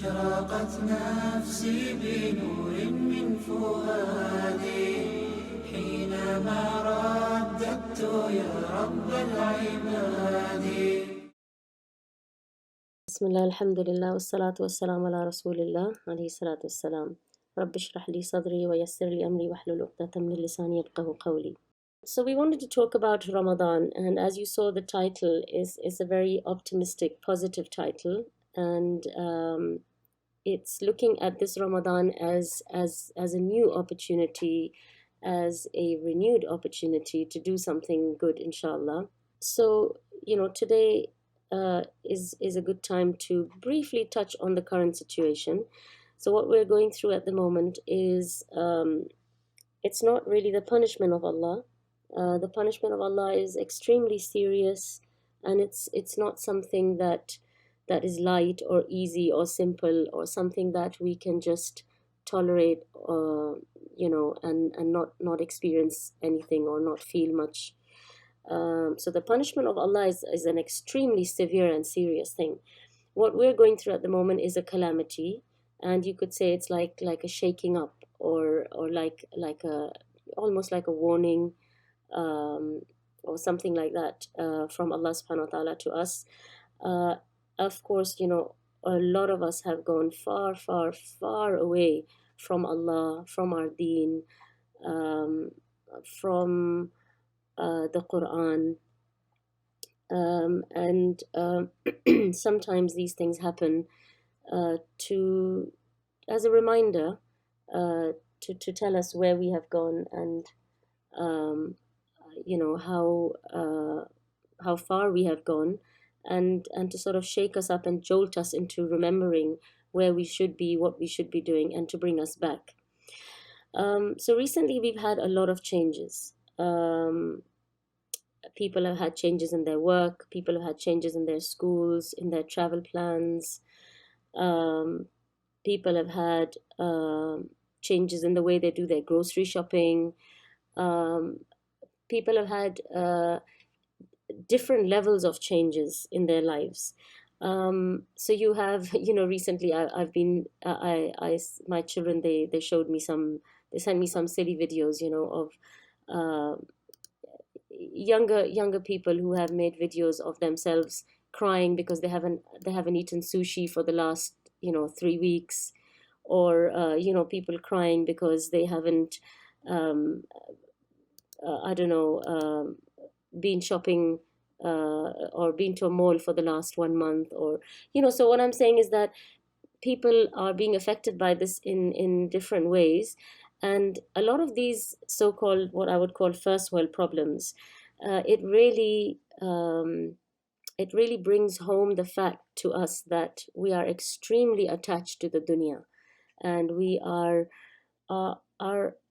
أشرقت نفسي بنور من فؤادي حينما رددت يا رب العباد. بسم الله الحمد لله والصلاة والسلام على رسول الله عليه الصلاة والسلام. رب اشرح لي صدري ويسر لي أمري واحلل عقدة من لساني يفقهوا قولي. So we wanted to talk about Ramadan, and as you saw, the title is a very optimistic, positive title, and it's looking at this Ramadan as a new opportunity, as a renewed opportunity to do something good, inshallah. So, today is a good time to briefly touch on the current situation. So, what we're going through at the moment is it's not really the punishment of Allah. The punishment of Allah is extremely serious, and it's not something that is light or easy or simple or something that we can just tolerate, and not experience anything or not feel much. So the punishment of Allah is an extremely severe and serious thing. What we're going through at the moment is a calamity, and you could say it's like a shaking up, or like a almost like a warning, or something like that, from Allah subhanahu wa ta'ala to us. Of course, a lot of us have gone far, far, far away from Allah, from our deen, from the Quran, and sometimes these things happen to as a reminder, to tell us where we have gone, and how far we have gone, and to sort of shake us up and jolt us into remembering where we should be, what we should be doing, and to bring us back. So recently we've had a lot of changes. People have had changes in their work, people have had changes in their schools, in their travel plans. People have had changes in the way they do their grocery shopping. People have had different levels of changes in their lives. So you have, recently I've been, my children, they showed me they sent me some silly videos, of younger people who have made videos of themselves crying because they haven't eaten sushi for the last 3 weeks, or people crying because they haven't I don't know, been shopping, or been to a mall for the last 1 month, or so what I'm saying is that people are being affected by this in different ways. And a lot of these so-called, what I would call first world problems, it really brings home the fact to us that we are extremely attached to the dunya, and we are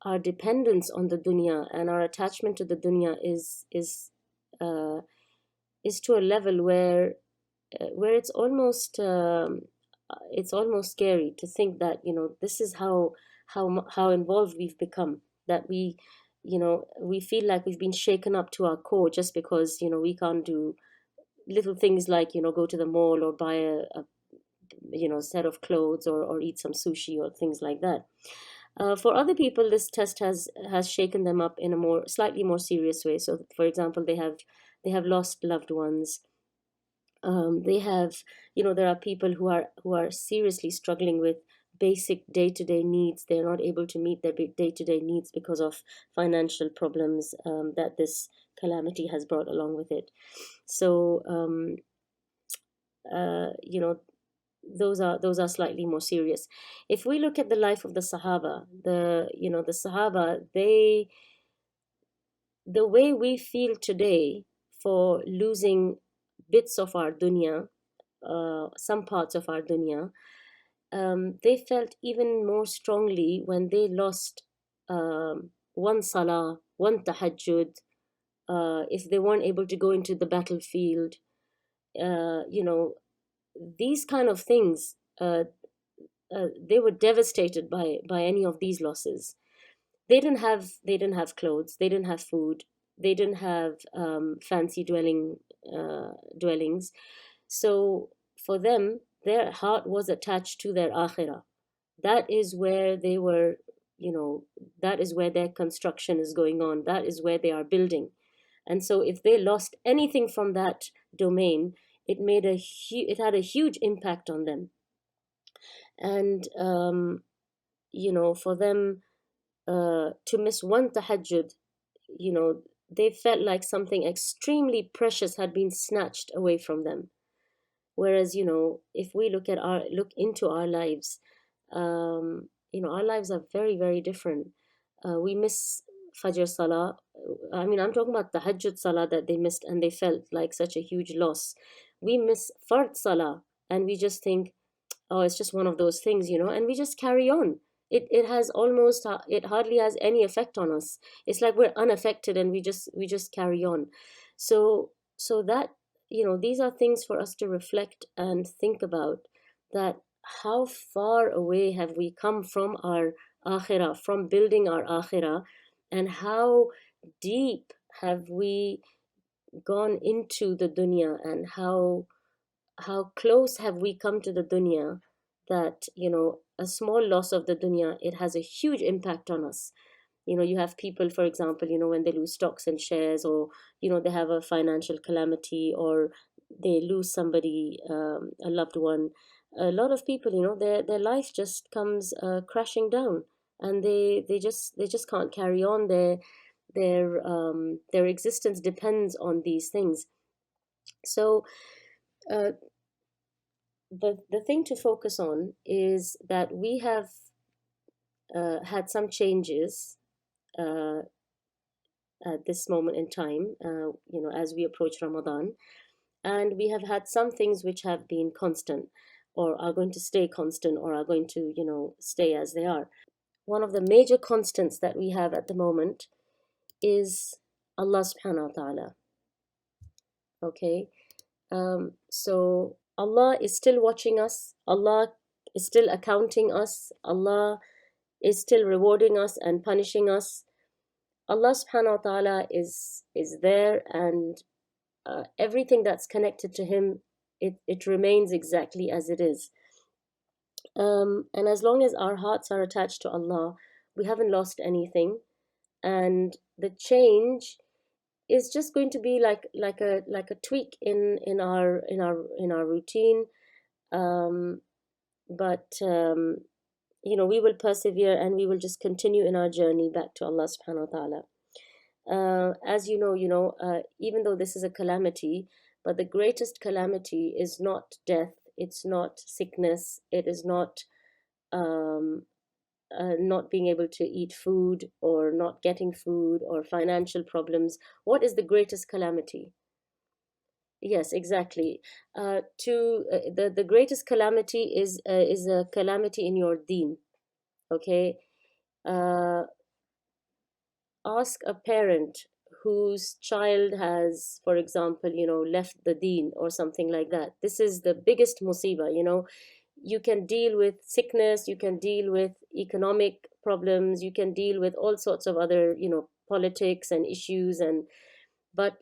our dependence on the dunya and our attachment to the dunya is to a level where it's almost scary to think that this is how involved we've become, that we feel like we've been shaken up to our core just because we can't do little things like go to the mall or buy a set of clothes, or eat some sushi or things like that. For other people, this test has shaken them up in a slightly more serious way. So, for example, they have lost loved ones. They have, there are people who are seriously struggling with basic day-to-day needs. They're not able to meet their day-to-day needs because of financial problems that this calamity has brought along with it. So, those are slightly more serious. If we look at the life of the Sahaba, the Sahaba, the way we feel today for losing bits of our dunya, some parts of our dunya, they felt even more strongly when they lost one salah, one tahajjud, if they weren't able to go into the battlefield. These kind of things, they were devastated by any of these losses. They didn't have clothes, they didn't have food, they didn't have fancy dwellings. So for them, their heart was attached to their akhirah. That is where they were, that is where their construction is going on. That is where they are building. And so if they lost anything from that domain, it had a huge impact on them. And for them to miss one tahajjud, they felt like something extremely precious had been snatched away from them. Whereas, if we look into our lives, our lives are very, very different. We miss Fajr Salah. I mean, I'm talking about the Tahajjud Salah that they missed and they felt like such a huge loss. We miss Fard Salah and we just think, oh, it's just one of those things, and we just carry on. It hardly has any effect on us. It's like we're unaffected and we just carry on. So that, these are things for us to reflect and think about, that how far away have we come from our akhirah, from building our akhirah, and how deep have we gone into the dunya, and how close have we come to the dunya, that a small loss of the dunya, it has a huge impact on us. You have people, for example, when they lose stocks and shares, or they have a financial calamity, or they lose somebody, a loved one. A lot of people, their life just comes crashing down, and they just can't carry on. Their existence depends on these things. So uh, the thing to focus on is that we have had some changes uh, at this moment in time, as we approach Ramadan, and we have had some things which have been constant, or are going to stay constant, or are going to, stay as they are. One of the major constants that we have at the moment is Allah subhanahu wa ta'ala. Okay, so Allah is still watching us. Allah is still accounting us. Allah is still rewarding us and punishing us. Allah subhanahu wa ta'ala is there, and everything that's connected to Him, it remains exactly as it is. And as long as our hearts are attached to Allah, we haven't lost anything, and the change is just going to be like a tweak in our routine. But we will persevere, and we will just continue in our journey back to Allah subhanahu wa ta'ala. As even though this is a calamity, but the greatest calamity is not death, it's not sickness, it is not not being able to eat food, or not getting food, or financial problems. What is the greatest calamity? Yes, exactly. The greatest calamity is a calamity in your deen. Okay, ask a parent whose child has, for example, left the deen or something like that. This is the biggest musibah. You can deal with sickness, you can deal with economic problems, you can deal with all sorts of other, politics and issues, but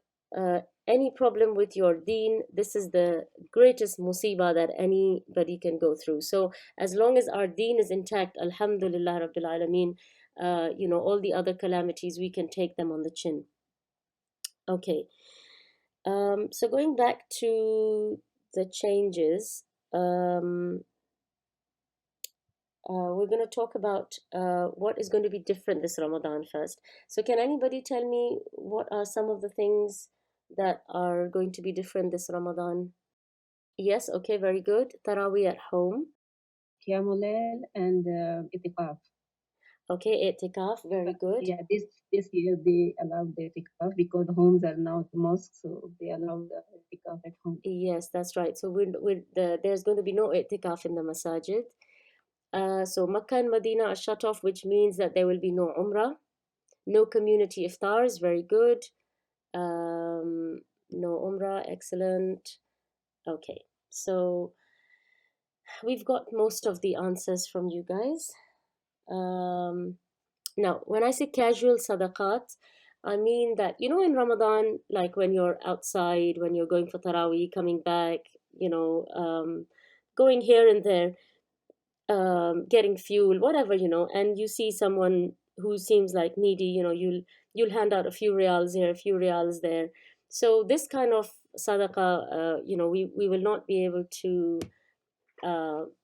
any problem with your deen, this is the greatest musibah that anybody can go through. So as long as our deen is intact, alhamdulillah rabbil alameen, all the other calamities, we can take them on the chin. Okay, so going back to the changes, we're going to talk about what is going to be different this Ramadan first. So can anybody tell me what are some of the things that are going to be different this Ramadan? Yes, okay, very good. Taraweeh at home. Qiyamul Layl and Itikaf. Okay, itikaf, very good. Yeah, this year they allowed the itikaf because the homes are now the mosques, so they allowed the itikaf at home. Yes, that's right. So there's going to be no itikaf in the masajid. So Makkah and Medina are shut off, which means that there will be no Umrah, no community iftars, very good. No Umrah, excellent. Okay, so we've got most of the answers from you guys. Now, when I say casual sadaqat, I mean that, in Ramadan, like when you're outside, when you're going for Taraweeh, coming back, going here and there, getting fuel, whatever, and you see someone who seems like needy, you'll hand out a few riyals here, a few riyals there. So this kind of sadaqah, we will not be able to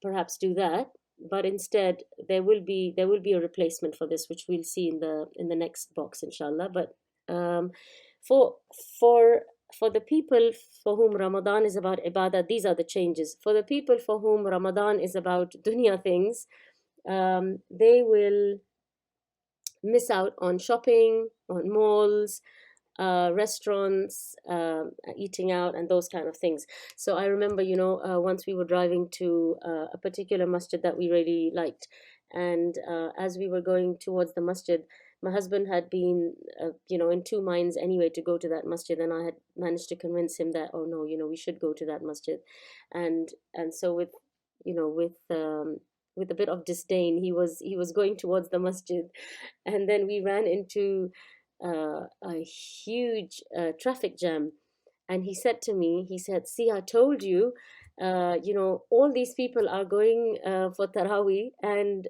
perhaps do that, but instead there will be a replacement for this, which we'll see in the next box, inshallah. But um, for for for the people for whom Ramadan is about ibadah, these are the changes. For the people for whom Ramadan is about dunya things, they will miss out on shopping, on malls, restaurants, eating out, and those kind of things. So I remember, once we were driving to a particular masjid that we really liked, and as we were going towards the masjid, my husband had been, in two minds anyway to go to that masjid, and I had managed to convince him that, oh no, we should go to that masjid, and so with a bit of disdain, he was going towards the masjid, and then we ran into a huge traffic jam. And he said to me, he said, see, I told you, all these people are going for Taraweeh, and,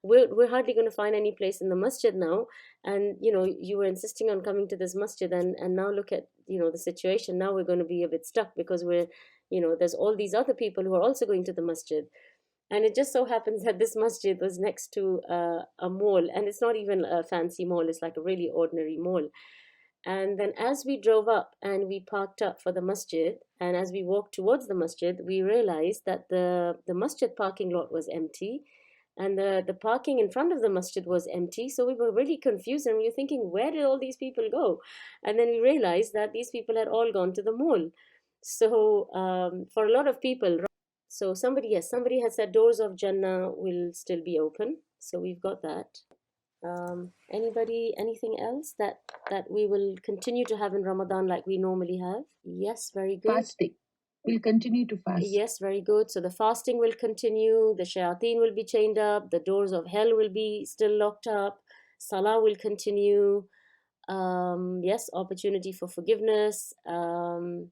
we're hardly going to find any place in the masjid now. And, you were insisting on coming to this masjid, and now look at, the situation. Now we're going to be a bit stuck because there's all these other people who are also going to the masjid. And it just so happens that this masjid was next to a mall, and it's not even a fancy mall, it's like a really ordinary mall. And then as we drove up and we parked up for the masjid, and as we walked towards the masjid, we realized that the masjid parking lot was empty, and the parking in front of the masjid was empty. So we were really confused, and we were thinking, where did all these people go? And then we realized that these people had all gone to the mall. So for a lot of people, so somebody has said doors of Jannah will still be open. So we've got that. Anybody, anything else that we will continue to have in Ramadan like we normally have? Yes, very good. Fasting. We'll continue to fast. Yes, very good. So the fasting will continue, the shayateen will be chained up, the doors of hell will be still locked up, salah will continue. Yes, opportunity for forgiveness, a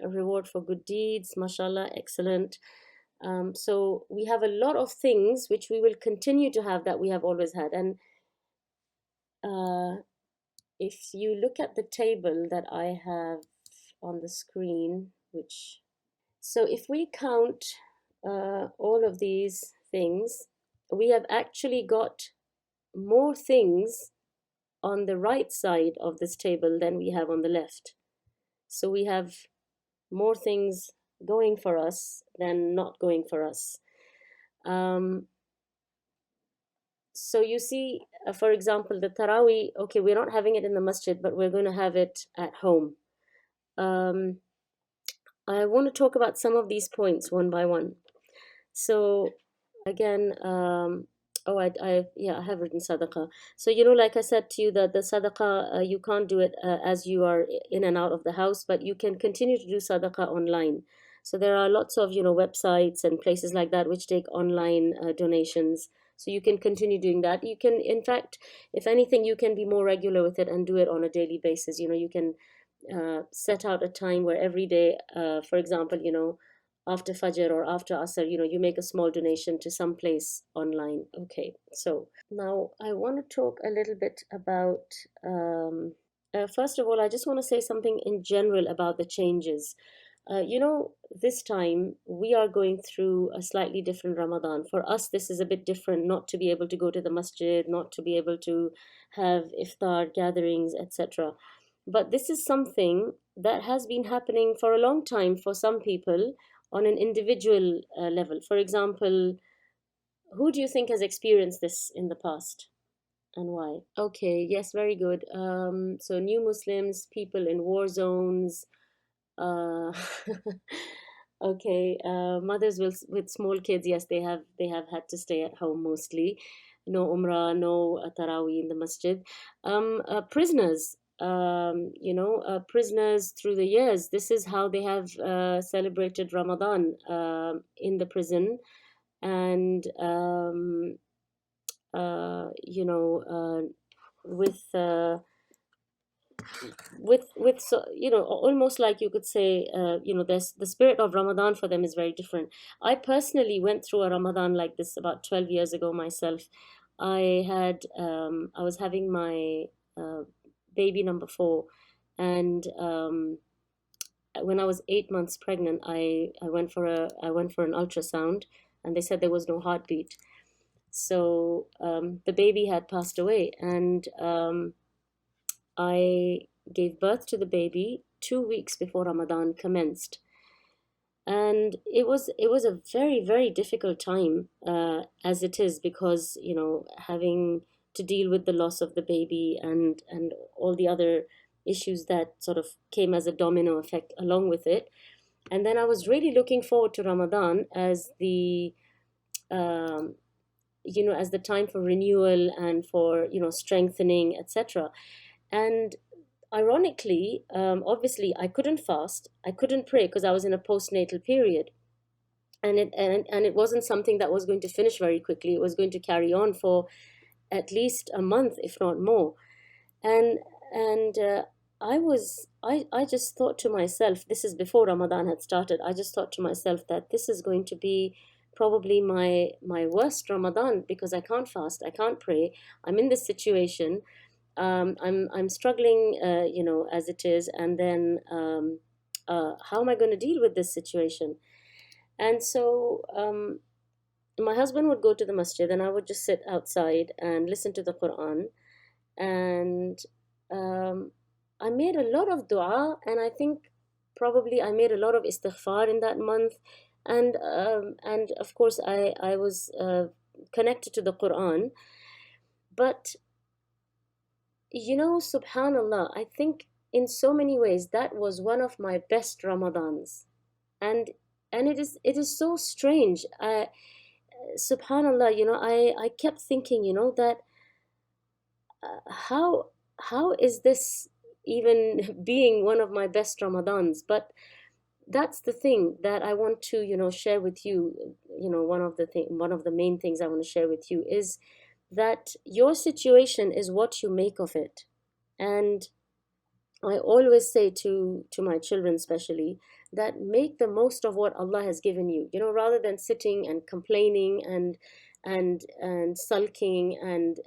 reward for good deeds, mashallah, excellent. So we have a lot of things which we will continue to have that we have always had. And if you look at the table that I have on the screen, so if we count all of these things, we have actually got more things on the right side of this table than we have on the left. So we have more things going for us than not going for us. So you see, for example, the Taraweeh, okay, we're not having it in the masjid, but we're going to have it at home. I want to talk about some of these points one by one. So again, I have written sadaqah. So, like I said to you, that the sadaqah, you can't do it as you are in and out of the house, but you can continue to do sadaqah online. So there are lots of, websites and places like that which take online donations. So you can continue doing that. You can, in fact, if anything, you can be more regular with it and do it on a daily basis. You can set out a time where every day, for example, after Fajr or after Asr, you make a small donation to some place online. Okay, so now I want to talk a little bit about, first of all, I just want to say something in general about the changes. This time we are going through a slightly different Ramadan. For us, this is a bit different, not to be able to go to the masjid, not to be able to have iftar gatherings, etc. But this is something that has been happening for a long time for some people on an individual level. For example, who do you think has experienced this in the past and why? Okay, yes, very good. So new Muslims, people in war zones, uh, okay, mothers with small kids, yes, they have had to stay at home mostly. No umrah, no taraweeh in the masjid. Prisoners, prisoners through the years. This is how they have celebrated Ramadan in the prison, and with with so, almost like you could say, there's the spirit of Ramadan for them is very different. I personally went through a Ramadan like this about 12 years ago myself. I was having my uh, baby number 4, and when I was 8 months pregnant, I went for an ultrasound, and they said there was no heartbeat. So the baby had passed away, and I gave birth to the baby 2 weeks before Ramadan commenced, and it was a very, very difficult time, as it is, because having to deal with the loss of the baby and all the other issues that sort of came as a domino effect along with it. And then I was really looking forward to Ramadan as the um, as the time for renewal and for strengthening, etc. And ironically, obviously, I couldn't fast, I couldn't pray because I was in a postnatal period, and it wasn't something that was going to finish very quickly. It was going to carry on for at least a month, if not more. And I just thought to myself, this is before Ramadan had started. I just thought to myself that this is going to be probably my worst Ramadan, because I can't fast, I can't pray. I'm in this situation. I'm struggling, as it is, and then how am I going to deal with this situation? And so my husband would go to the masjid, and I would just sit outside and listen to the Quran. And I made a lot of dua, and I think probably I made a lot of istighfar in that month. And of course I was connected to the Quran. But subhanallah, I think in so many ways that was one of my best Ramadans. And it is so strange. Subhanallah, I kept thinking, that how is this even being one of my best Ramadans? But that's the thing that I want to share with you. One of the main things I want to share with you is that your situation is what you make of it. And I always say to my children especially, that make the most of what Allah has given you, rather than sitting and complaining and sulking and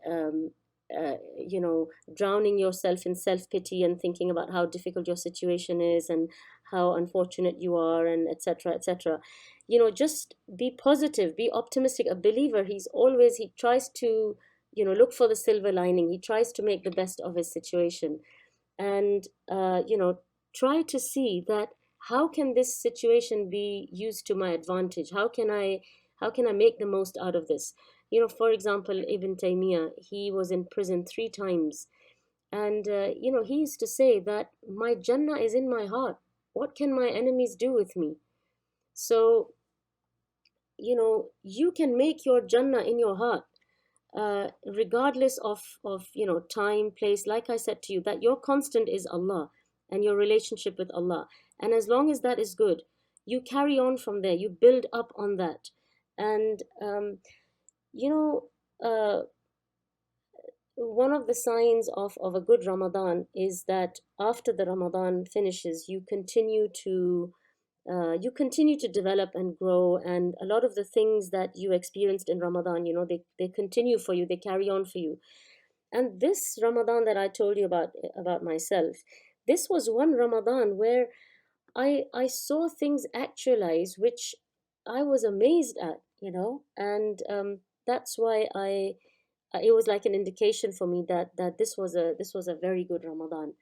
drowning yourself in self-pity and thinking about how difficult your situation is and how unfortunate you are, and etc., etc. Just be positive, be optimistic. A believer, he tries to look for the silver lining. He tries to make the best of his situation, and try to see that how can this situation be used to my advantage. How can I make the most out of this? For example, Ibn Taymiyyah, he was in prison 3 times. And, he used to say that my Jannah is in my heart. What can my enemies do with me? So, you can make your Jannah in your heart, regardless of time, place. Like I said to you, that your constant is Allah and your relationship with Allah. And as long as that is good, you carry on from there. You build up on that. And, you know, uh, one of the signs of a good Ramadan is that after the Ramadan finishes, you continue to develop and grow, and a lot of the things that you experienced in Ramadan, they continue for you, they carry on for you. And this Ramadan that I told you about myself, this was one Ramadan where I saw things actualize, which I was amazed at, and that's why it was like an indication for me that this was a very good Ramadan.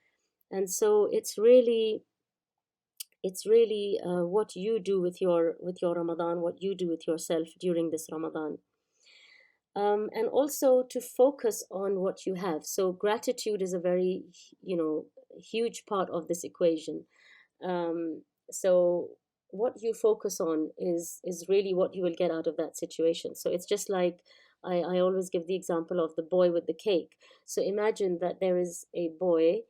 And so it's really what you do with your Ramadan, what you do with yourself during this Ramadan. And also to focus on what you have. So gratitude is a very huge part of this equation. So what you focus on is really what you will get out of that situation. So it's just like I always give the example of the boy with the cake. So imagine that there is a boy,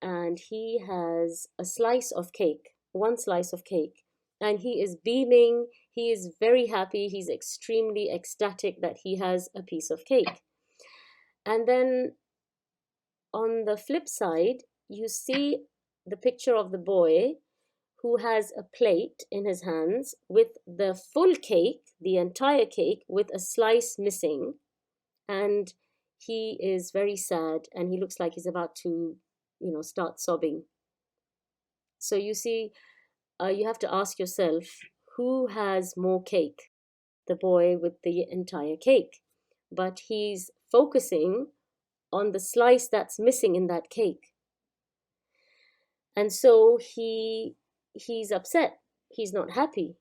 and he has a slice of cake, one slice of cake, and he is beaming, he is very happy, he's extremely ecstatic that he has a piece of cake. And then on the flip side, you see the picture of the boy who has a plate in his hands with the full cake, the entire cake, with a slice missing, and he is very sad and he looks like he's about to, start sobbing. So you see, you have to ask yourself, who has more cake? The boy with the entire cake. But he's focusing on the slice that's missing in that cake. And so he's upset. He's not happy.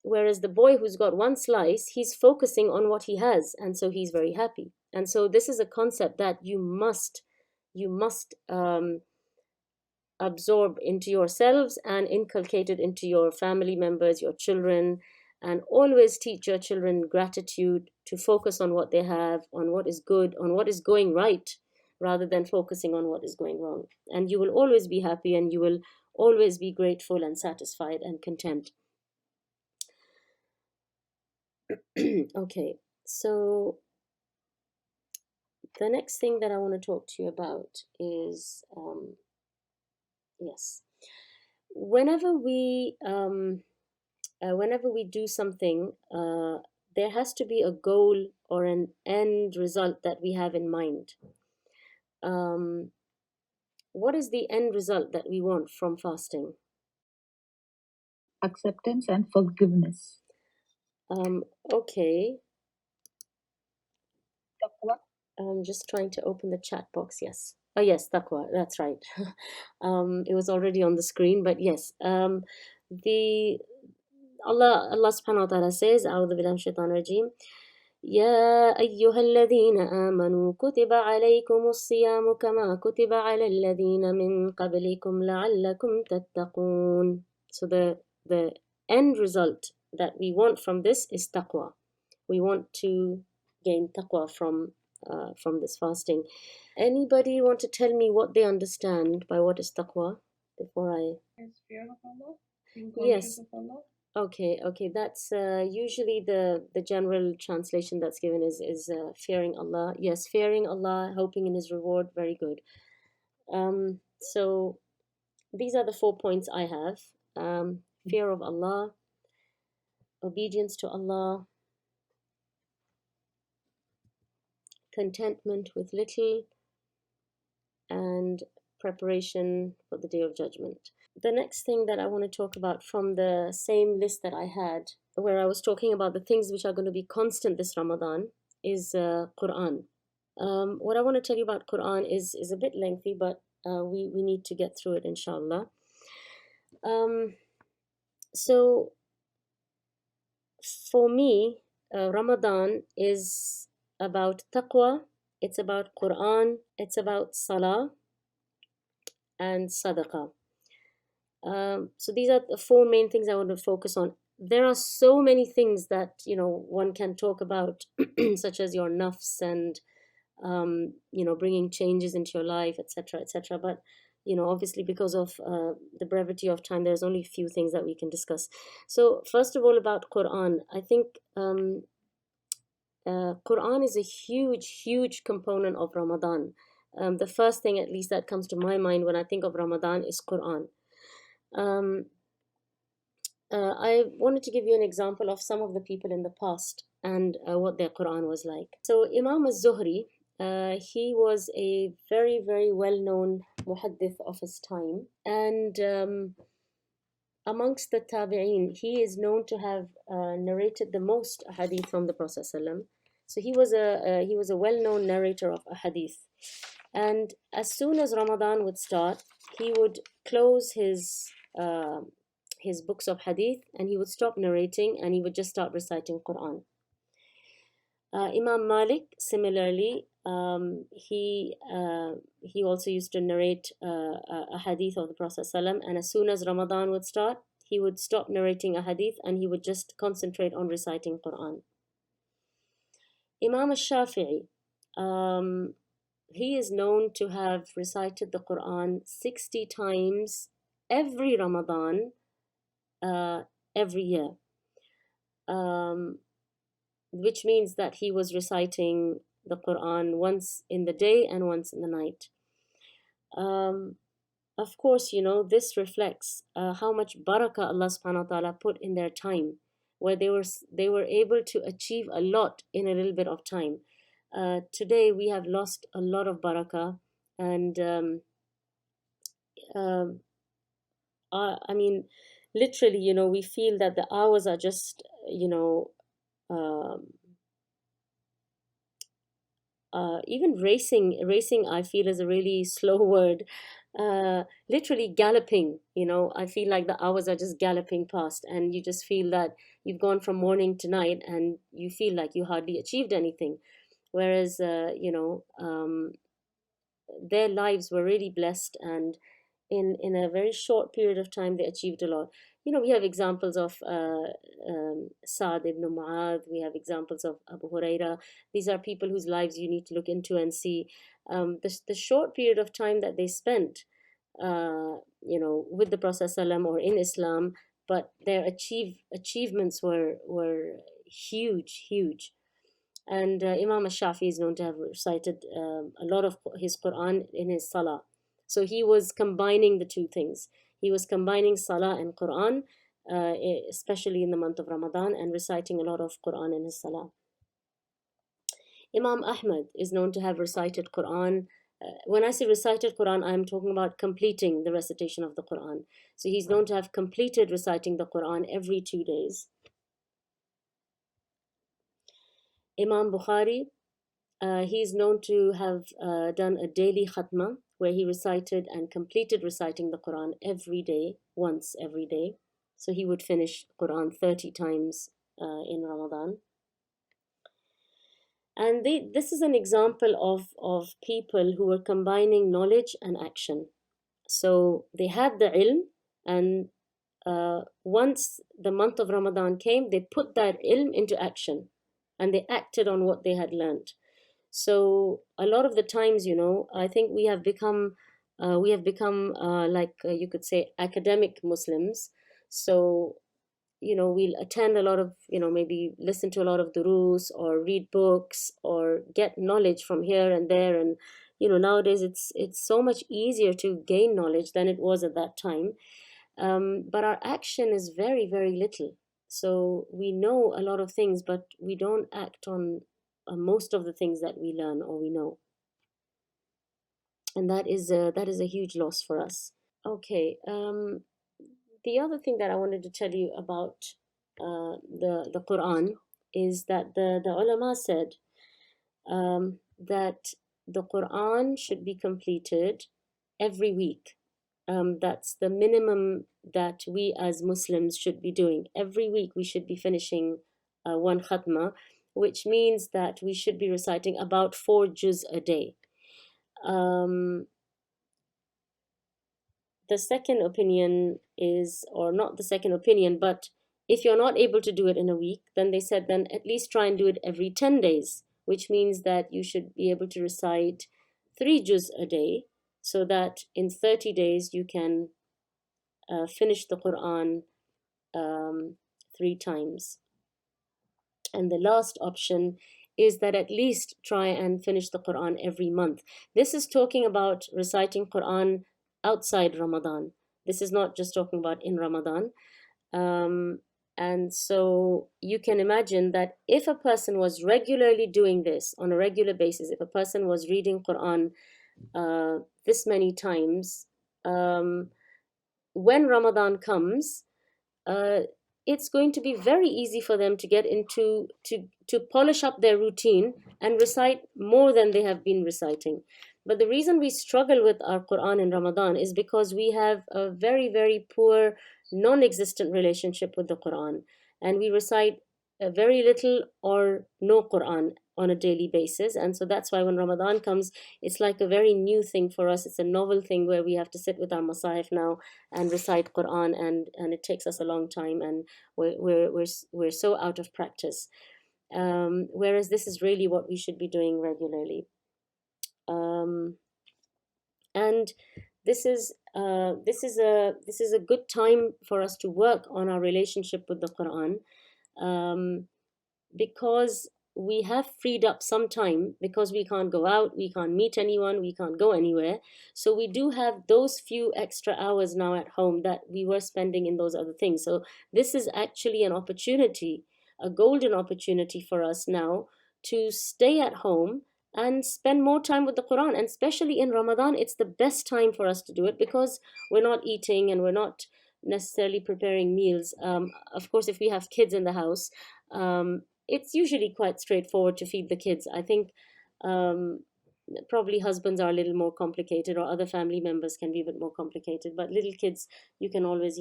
Whereas the boy who's got one slice, he's focusing on what he has, and so he's very happy. And so this is a concept that you must absorb into yourselves and inculcate it into your family members, your children, and always teach your children gratitude, to focus on what they have, on what is good, on what is going right, rather than focusing on what is going wrong. And you will always be happy, and you will always be grateful and satisfied and content. Okay, so the next thing that I want to talk to you about is, yes, whenever we do something, there has to be a goal or an end result that we have in mind. What is the end result that we want from fasting? Acceptance and forgiveness. Okay. Taqwa. I'm just trying to open the chat box. Yes. Oh, yes, taqwa. That's right. It was already on the screen, but yes. Allah subhanahu wa ta'ala says, أعوذ بالله من الشيطان الرجيم يا أيها الذين آمنوا كتب عليكم الصيام كما كتب على الذين من قبلكم لعلكم تتقون. So the end result that we want from this is taqwa. We want to gain taqwa from this fasting. Anybody want to tell me what they understand by what is taqwa before I? Is fear of Allah? Yes. Of Allah? Okay. That's usually the general translation that's given is fearing Allah. Yes, fearing Allah, hoping in His reward. Very good. So these are the 4 points I have. Fear of Allah, obedience to Allah, contentment with little, and preparation for the Day of Judgment. The next thing that I want to talk about from the same list that I had, where I was talking about the things which are going to be constant this Ramadan, is Quran. What I want to tell you about Quran is a bit lengthy, but we need to get through it, inshallah. So for me, Ramadan is about taqwa, it's about Quran, it's about salah, and sadaqah. So these are the 4 main things I want to focus on. There are so many things that one can talk about, such as your nafs and bringing changes into your life, etc., etc. But obviously, because of the brevity of time, there's only a few things that we can discuss. So first of all, about Quran, I think Quran is a huge component of Ramadan. The first thing, at least, that comes to my mind when I think of Ramadan is Quran. I wanted to give you an example of some of the people in the past and what their Quran was like. So Imam al-Zuhri, he was a very, very well-known muhaddith of his time, and amongst the tabi'een, he is known to have narrated the most hadith from the Prophet ﷺ. So he was a well-known narrator of hadith, and as soon as Ramadan would start, he would close his books of hadith, and he would stop narrating, and he would just start reciting Quran. Imam Malik, similarly, he also used to narrate a hadith of the Prophet ﷺ, and as soon as Ramadan would start, he would stop narrating a hadith, and he would just concentrate on reciting Quran. Imam al-Shafi'i, he is known to have recited the Quran 60 times every Ramadan, every year, which means that he was reciting the Quran once in the day and once in the night. of course, this reflects how much barakah Allah subhanahu wa ta'ala put in their time, where they were able to achieve a lot in a little bit of time. Today we have lost a lot of barakah, and um, I mean, literally, we feel that the hours are just, um, even racing I feel is a really slow word. Literally galloping, I feel like the hours are just galloping past, and you just feel that you've gone from morning to night, and you feel like you hardly achieved anything. Whereas, their lives were really blessed, and in a very short period of time they achieved a lot. We have examples of Saad ibn Mu'adh, we have examples of Abu Huraira. These are people whose lives you need to look into and see the short period of time that they spent with the Prophet ﷺ or in Islam, but their achievements were huge, huge. And Imam al-Shafi is known to have recited a lot of his Quran in his Salah. So he was combining the two things. He was combining Salah and Quran, especially in the month of Ramadan, and reciting a lot of Quran in his Salah. Imam Ahmad is known to have recited Quran. When I say recited Quran, I'm talking about completing the recitation of the Quran. So he's known to have completed reciting the Quran every 2 days. Imam Bukhari, he's known to have done a daily khatma, where he recited and completed reciting the Quran every day, once every day. So he would finish Quran 30 times in Ramadan. And this is an example of people who were combining knowledge and action. So they had the ilm, and once the month of Ramadan came, they put that ilm into action, and they acted on what they had learned. So a lot of the times, I think we have become like you could say academic Muslims. So we'll attend a lot of, maybe listen to a lot of durus or read books or get knowledge from here and there. And nowadays it's so much easier to gain knowledge than it was at that time. But our action is very, very little. So we know a lot of things, but we don't act on most of the things that we learn or we know. And that is a huge loss for us. Okay. The other thing that I wanted to tell you about the Quran is that the ulama said that the Quran should be completed every week. That's the minimum that we as Muslims should be doing. Every week we should be finishing one khatma, which means that we should be reciting about 4 juz a day. The second opinion is, or not the second opinion, but if you're not able to do it in a week, then they said then at least try and do it every 10 days, which means that you should be able to recite 3 juz a day, so that in 30 days you can finish the Quran 3 times. And the last option is that at least try and finish the Quran every month. This is talking about reciting Quran outside Ramadan. This is not just talking about in Ramadan. And so you can imagine that if a person was regularly doing this on a regular basis, if a person was reading Quran this many times, when Ramadan comes, it's going to be very easy for them to get into to polish up their routine and recite more than they have been reciting. But the reason we struggle with our Quran in Ramadan is because we have a very, very poor, non-existent relationship with the Quran, and we recite very little or no Quran on a daily basis. And so that's why when Ramadan comes, it's like a very new thing for us. It's a novel thing where we have to sit with our masahif now and recite Quran, and it takes us a long time, and we're so out of practice. Whereas this is really what we should be doing regularly. And this is a good time for us to work on our relationship with the Quran, because we have freed up some time because we can't go out, we can't meet anyone, we can't go anywhere. So we do have those few extra hours now at home that we were spending in those other things. So this is actually an opportunity, a golden opportunity for us now to stay at home and spend more time with the Quran. And especially in Ramadan, it's the best time for us to do it because we're not eating and we're not necessarily preparing meals. Of course, if we have kids in the house, it's usually quite straightforward to feed the kids. I think um, probably husbands are a little more complicated, or other family members can be a bit more complicated. But little kids, you can always,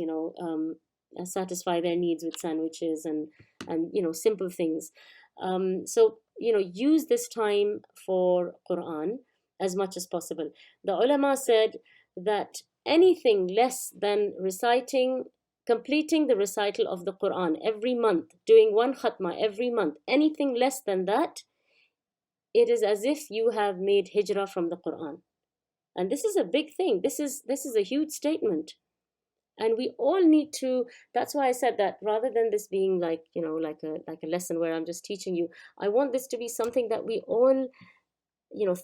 satisfy their needs with sandwiches and simple things. So use this time for Quran as much as possible. The ulama said that anything less than completing the recital of the Quran every month, doing one khatma every month, anything less than that, it is as if you have made hijrah from the Quran. And this is a big thing. This is a huge statement. And we all need to, that's why I said that rather than this being like a lesson where I'm just teaching you, I want this to be something that we all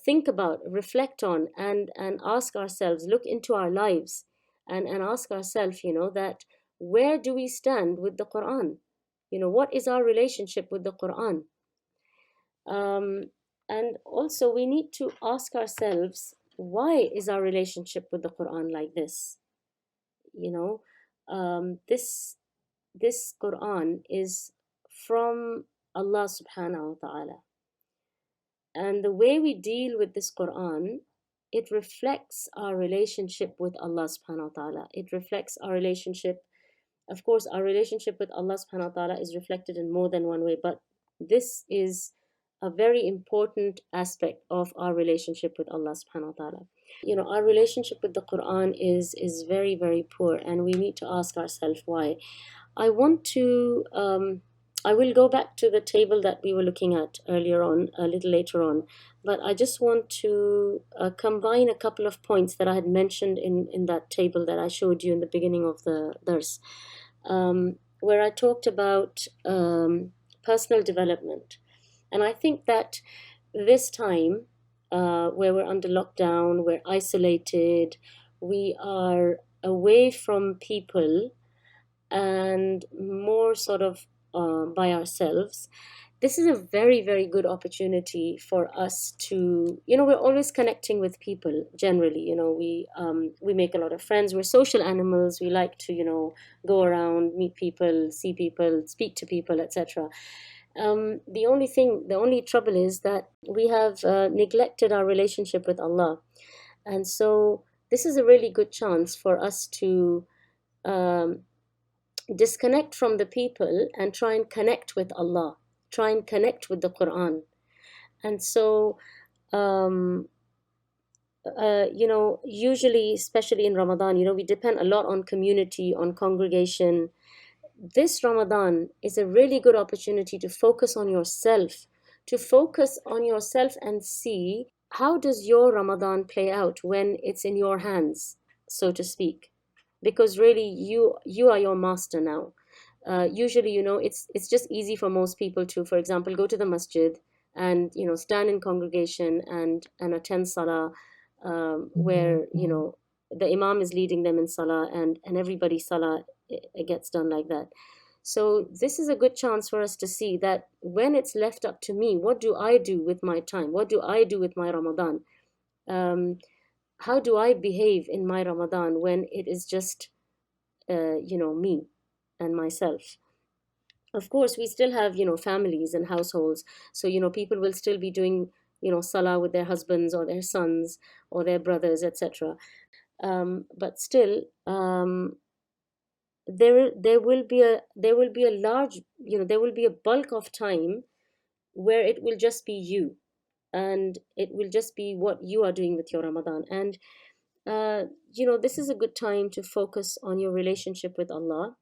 think about, reflect on, and ask ourselves, look into our lives and ask ourselves, that where do we stand with the Quran? What is our relationship with the Quran? And also we need to ask ourselves, why is our relationship with the Quran like this? This Quran is from Allah subhanahu wa ta'ala. And the way we deal with this Quran, it reflects our relationship with Allah subhanahu wa ta'ala. It reflects our relationship. Of course, our relationship with Allah subhanahu wa ta'ala is reflected in more than one way, but this is a very important aspect of our relationship with Allah subhanahu wa ta'ala. Our relationship with the Quran is very, very poor, and we need to ask ourselves why. I will go back to the table that we were looking at earlier on, a little later on, but I just want to combine a couple of points that I had mentioned in that table that I showed you in the beginning of the dars, where I talked about personal development. And I think that this time, where we're under lockdown, we're isolated, we are away from people and more sort of by ourselves, this is a very, very good opportunity for us to, we're always connecting with people generally. We make a lot of friends. We're social animals. We like to, go around, meet people, see people, speak to people, etc. The only trouble is that we have neglected our relationship with Allah. And so this is a really good chance for us to disconnect from the people and try and connect with Allah, try and connect with the Quran. And so, usually, especially in Ramadan, we depend a lot on community, on congregation. This Ramadan is a really good opportunity to focus on yourself, and see how does your Ramadan play out when it's in your hands, so to speak. Because really you are your master now. Usually, it's just easy for most people to, for example, go to the masjid and, stand in congregation and attend salah, where, the imam is leading them in salah, and everybody's salah it gets done like that. So this is a good chance for us to see that when it's left up to me, what do I do with my time? What do I do with my Ramadan? How do I behave in my Ramadan when it is just, me and myself? Of course, we still have, families and households. So, people will still be doing, salah with their husbands or their sons or their brothers, etc. But still, there will be a large, there will be a bulk of time where it will just be you, and it will just be what you are doing with your Ramadan. And this is a good time to focus on your relationship with Allah.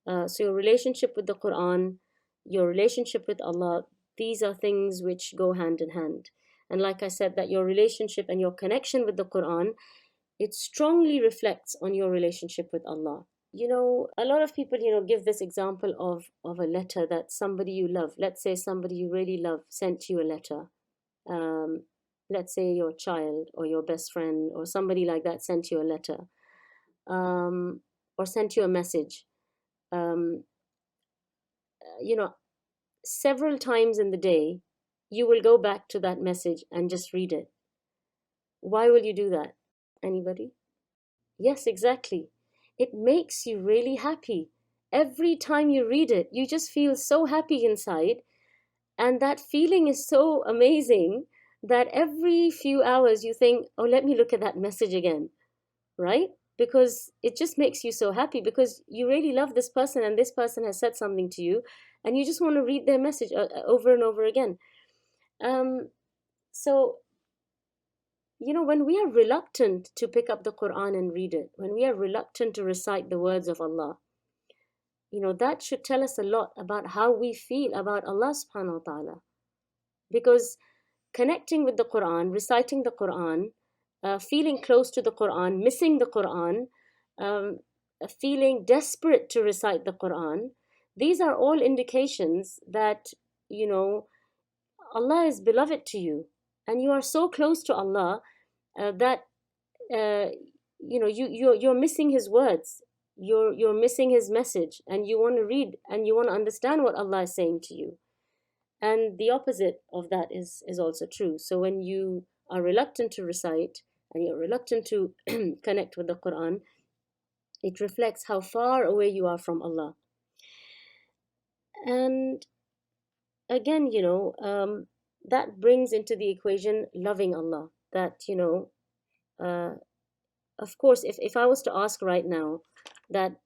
So your relationship with the Quran, your relationship with Allah, these are things which go hand in hand. And like I said, that your relationship and your connection with the Quran, it strongly reflects on your relationship with Allah. a lot of people, give this example of a letter that somebody you love, let's say somebody you really love sent you a letter. Um, let's say your child or your best friend or somebody like that sent you a letter, or sent you a message. Um, you know, Several times in the day, you will go back to that message and just read it. Why will you do that? Anybody? Yes, exactly. It makes you really happy. Every time you read it, you just feel so happy inside. And that feeling is so amazing that every few hours you think, oh, let me look at that message again, right? Because it just makes you so happy because you really love this person and this person has said something to you and you just want to read their message over and over again. Um, so, when we are reluctant to pick up the Quran and read it, when we are reluctant to recite the words of Allah, that should tell us a lot about how we feel about Allah subhanahu wa ta'ala. Because connecting with the Quran, reciting the Quran, feeling close to the Quran, missing the Quran, um, feeling desperate to recite the Quran, these are all indications that, Allah is beloved to you and you are so close to Allah that you're missing His words, you're missing His message, and you want to read and you want to understand what Allah is saying to you. And the opposite of that is also true. So when you are reluctant to recite and you're reluctant to connect with the Quran, it reflects how far away you are from Allah. And again, that brings into the equation loving Allah. That, of course, if I was to ask right now that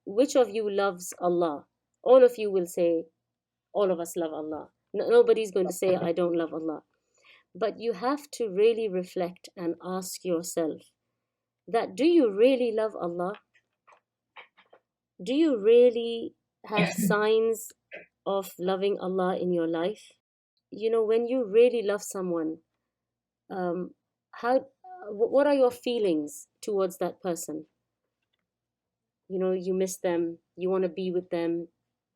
which of you loves Allah, all of you will say, all of us love Allah. Nobody's going to say, I don't love Allah. But you have to really reflect and ask yourself that, do you really love Allah? Do you really have signs of loving Allah in your life? When you really love someone, um, what are your feelings towards that person? You miss them, you want to be with them,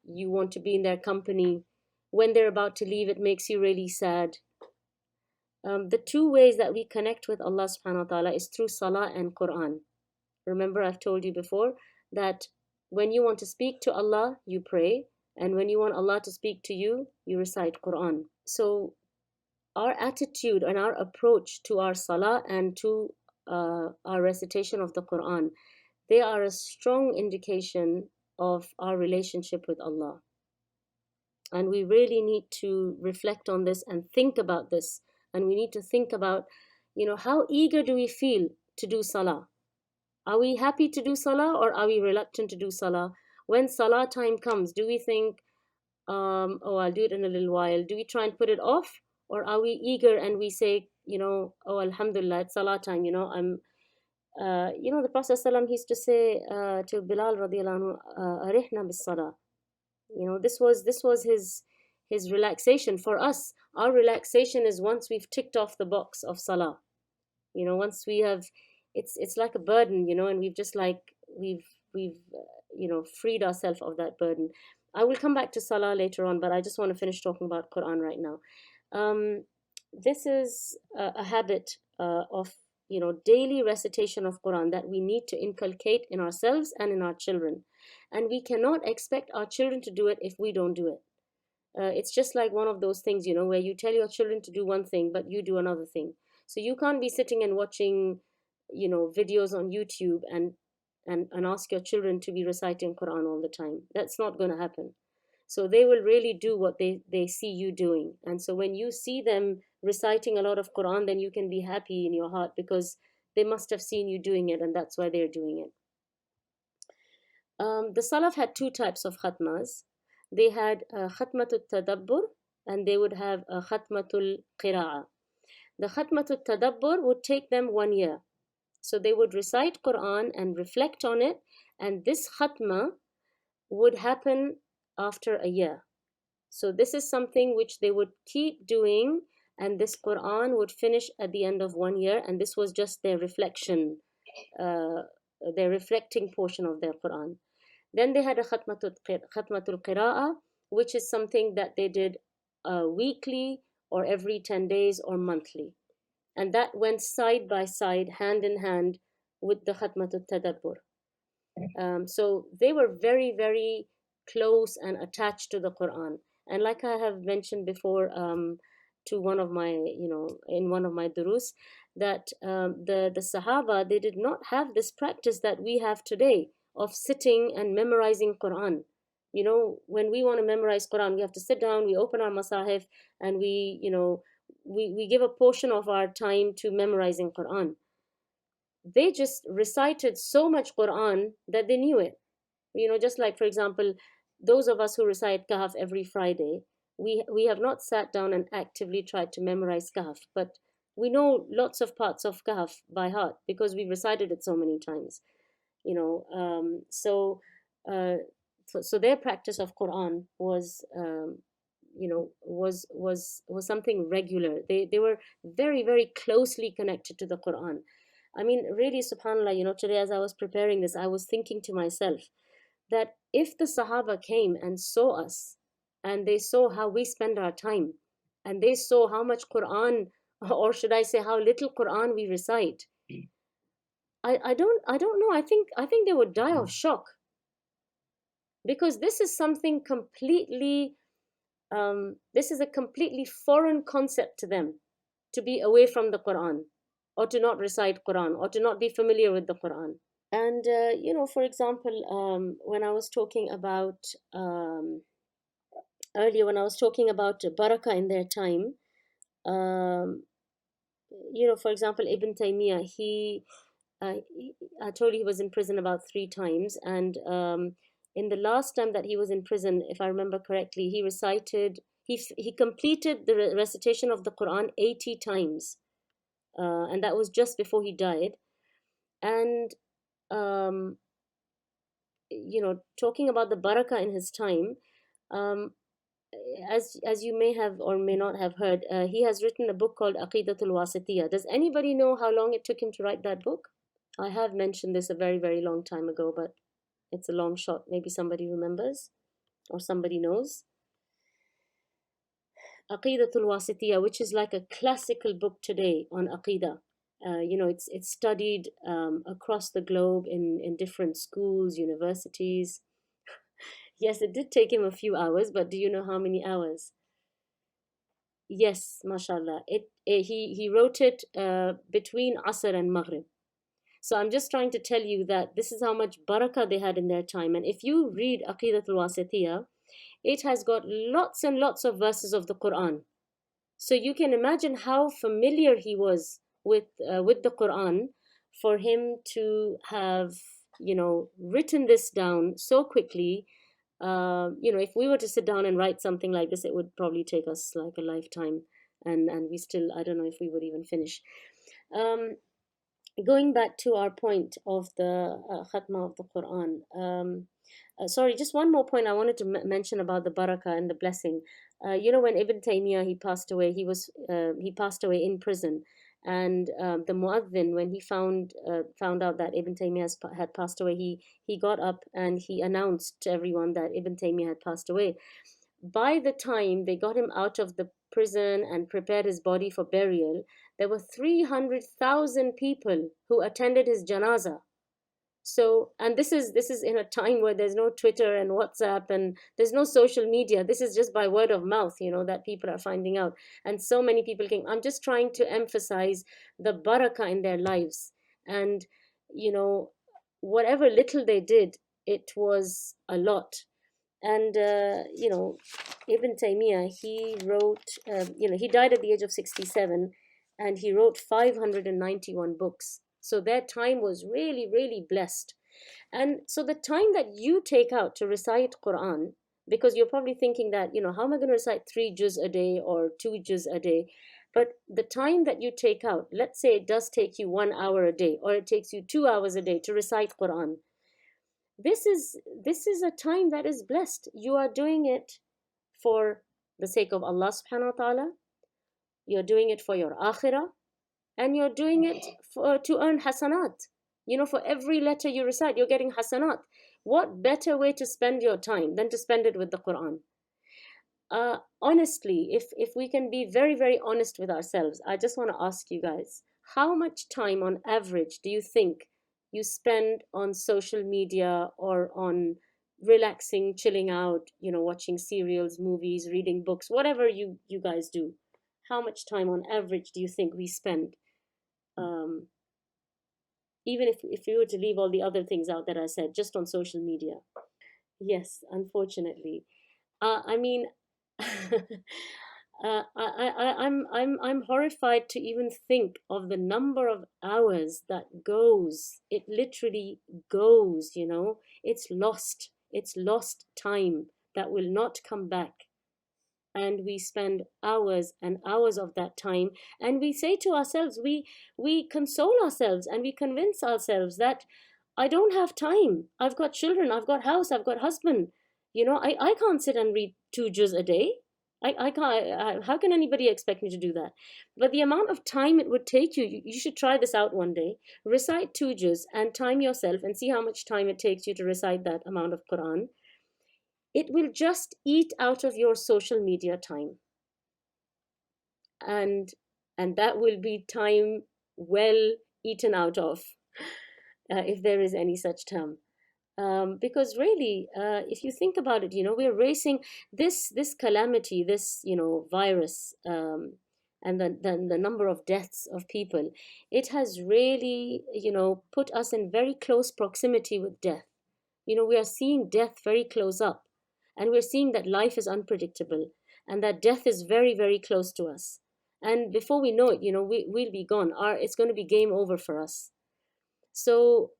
you want to be in their company. When they're about to leave, it makes you really sad. The two ways that we connect with Allah subhanahu wa ta'ala is through salah and Quran. Remember, I've told you before that when you want to speak to Allah, you pray, and when you want Allah to speak to you, you recite Quran. So our attitude and our approach to our salah and to our recitation of the Quran, they are a strong indication of our relationship with Allah. And we really need to reflect on this and think about this. And we need to think about, how eager do we feel to do salah? Are we happy to do salah or are we reluctant to do salah? When salah time comes, do we think, oh, I'll do it in a little while? Do we try and put it off? Or are we eager and we say, oh, alhamdulillah, it's salah time, the Prophet ﷺ used to say to Bilal radiallahu anhu, arihna bis salah. This was his relaxation. For us, our relaxation is once we've ticked off the box of salah. Once we have, it's like a burden, and we've freed ourselves of that burden. I will come back to salah later on, but I just want to finish talking about Quran right now. This is a habit of daily recitation of Quran that we need to inculcate in ourselves and in our children. And we cannot expect our children to do it if we don't do it. It's just like one of those things, where you tell your children to do one thing, but you do another thing. So you can't be sitting and watching, videos on YouTube and ask your children to be reciting Quran all the time. That's not going to happen. So they will really do what they see you doing. And so when you see them reciting a lot of Quran, then you can be happy in your heart because they must have seen you doing it and that's why they're doing it. The Salaf had two types of khatmas. They had khatmatul tadabbur and they would have a khatmatul qira'ah. The khatmatul tadabbur would take them 1 year. So they would recite Quran and reflect on it, and this khatma would happen after a year. So this is something which they would keep doing, and this Quran would finish at the end of 1 year, and this was just their reflection their reflecting portion of their Quran. Then they had a khatmatul qira'ah, which is something that they did weekly or every 10 days or monthly. And that went side by side, hand in hand with the khatmatul tadabbur. So they were very, very close and attached to the Quran. And like I have mentioned before, to one of my, in one of my durus, that the Sahaba, they did not have this practice that we have today of sitting and memorizing Quran. When we want to memorize Quran, we have to sit down, we open our masahif, and we give a portion of our time to memorizing Quran. They just recited so much Quran that they knew it. Just like, for example, those of us who recite Kahf every Friday, we have not sat down and actively tried to memorize Kahf, but we know lots of parts of Kahf by heart because we've recited it so many times. So their practice of Quran was was something regular. They were very, very closely connected to the Quran. I mean, really, subhanAllah, today as I was preparing this, I was thinking to myself that if the Sahaba came and saw us, and they saw how we spend our time, and they saw how much Quran, or should I say how little Quran we recite, I don't know. I think they would die of shock, because this is something completely, this is a completely foreign concept to them, to be away from the Quran, or to not recite Quran, or to not be familiar with the Quran. And for example, when I was talking about earlier, when I was talking about barakah in their time, for example, Ibn Taymiyyah, I told you he was in prison about 3 times, and in the last time that he was in prison, if I remember correctly, he recited, he completed the recitation of the Quran 80 times, and that was just before he died. And talking about the barakah in his time, as you may have or may not have heard, he has written a book called Aqidatul Wasitiyah. Does anybody know how long it took him to write that book? I have mentioned this a very, very long time ago, but it's a long shot. Maybe somebody remembers or somebody knows. Aqidatul Wasitiyah, which is like a classical book today on Aqidah. It's studied across the globe in different schools, universities. Yes, it did take him a few hours, but do you know how many hours? Yes, mashallah. He wrote it between Asr and Maghrib. So I'm just trying to tell you that this is how much barakah they had in their time. And if you read Aqidatul Wasitiyah, it has got lots and lots of verses of the Quran. So you can imagine how familiar he was with the Quran for him to have, written this down so quickly. If we were to sit down and write something like this, it would probably take us like a lifetime, and we still, I don't know if we would even finish. Going back to our point of the khatma of the Quran. Sorry, just one more point I wanted to mention about the barakah and the blessing. When Ibn Taymiyyah, he passed away, he passed away in prison. And the muaddin, when he found out that Ibn Taymiyyah had passed away, he got up and he announced to everyone that Ibn Taymiyyah had passed away. By the time they got him out of the prison and prepared his body for burial, there were 300,000 people who attended his janazah. So, and this is in a time where there's no Twitter and WhatsApp and there's no social media. This is just by word of mouth, that people are finding out. And so many people came. I'm just trying to emphasize the barakah in their lives. And, whatever little they did, it was a lot. And, Ibn Taymiyyah, he wrote, he died at the age of 67, and he wrote 591 books. So their time was really, really blessed. And so the time that you take out to recite Quran, because you're probably thinking that, how am I going to recite 3 juz a day or 2 juz a day? But the time that you take out, let's say it does take you 1 hour a day, or it takes you 2 hours a day to recite Quran. This is a time that is blessed. You are doing it for the sake of Allah subhanahu wa ta'ala. You're doing it for your akhirah. And you're doing it to earn hasanat. For every letter you recite, you're getting hasanat. What better way to spend your time than to spend it with the Quran? Honestly, if we can be very, very honest with ourselves, I just want to ask you guys, how much time on average do you think you spend on social media or on relaxing, chilling out, watching serials, movies, reading books, whatever you guys do? How much time on average do you think we spend? Um, Even if we were to leave all the other things out that I said, just on social media. Yes, unfortunately. I mean, I'm horrified to even think of the number of hours that goes. It literally goes, It's lost. It's lost time that will not come back. And we spend hours and hours of that time, and we say to ourselves, we console ourselves and we convince ourselves that I don't have time. I've got children, I've got house, I've got husband. I can't sit and read 2 juz a day. I can't. How can anybody expect me to do that? But the amount of time it would take you should try this out one day. Recite 2 juz and time yourself and see how much time it takes you to recite that amount of Quran. It will just eat out of your social media time, and that will be time well eaten out of, if there is any such term. Because really, if you think about it, we're racing this calamity, this virus, and the number of deaths of people. It has really put us in very close proximity with death. We are seeing death very close up, and we're seeing that life is unpredictable and that death is very, very close to us. And before we know it, we'll be gone. It's going to be game over for us. So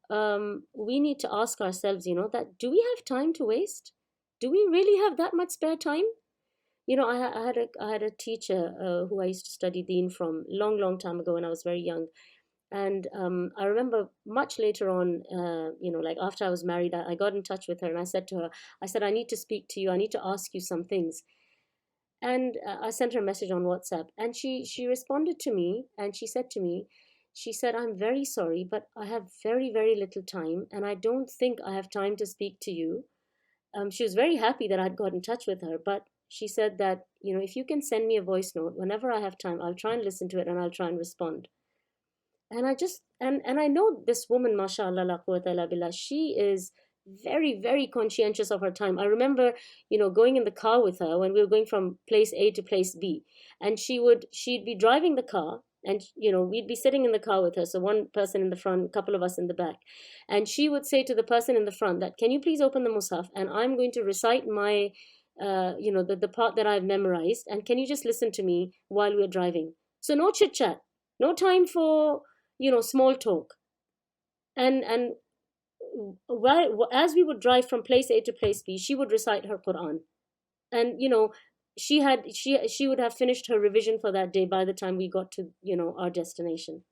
we need to ask ourselves, that do we have time to waste? Do we really have that much spare time? I had a teacher who I used to study Deen from long time ago when I was very young. And I remember much later on, like after I was married, I got in touch with her and I said to her, I need to speak to you. I need to ask you some things. And I sent her a message on WhatsApp, and she responded to me, and she said to me, I'm very sorry, but I have very, very little time, and I don't think I have time to speak to you. She was very happy that I'd got in touch with her, but she said that, if you can send me a voice note, whenever I have time, I'll try and listen to it and I'll try and respond. And I just, and I know this woman, mashallah, la quwwata illa billah, she is very, very conscientious of her time. I remember, going in the car with her when we were going from place A to place B, and she'd be driving the car, and, we'd be sitting in the car with her. So one person in the front, a couple of us in the back. And she would say to the person in the front that, can you please open the Mus'haf? And I'm going to recite my, the part that I've memorized. And can you just listen to me while we're driving? So no chit chat, no time for, small talk. And as we would drive from place A to place B, she would recite her Quran. And, she would have finished her revision for that day by the time we got to, our destination.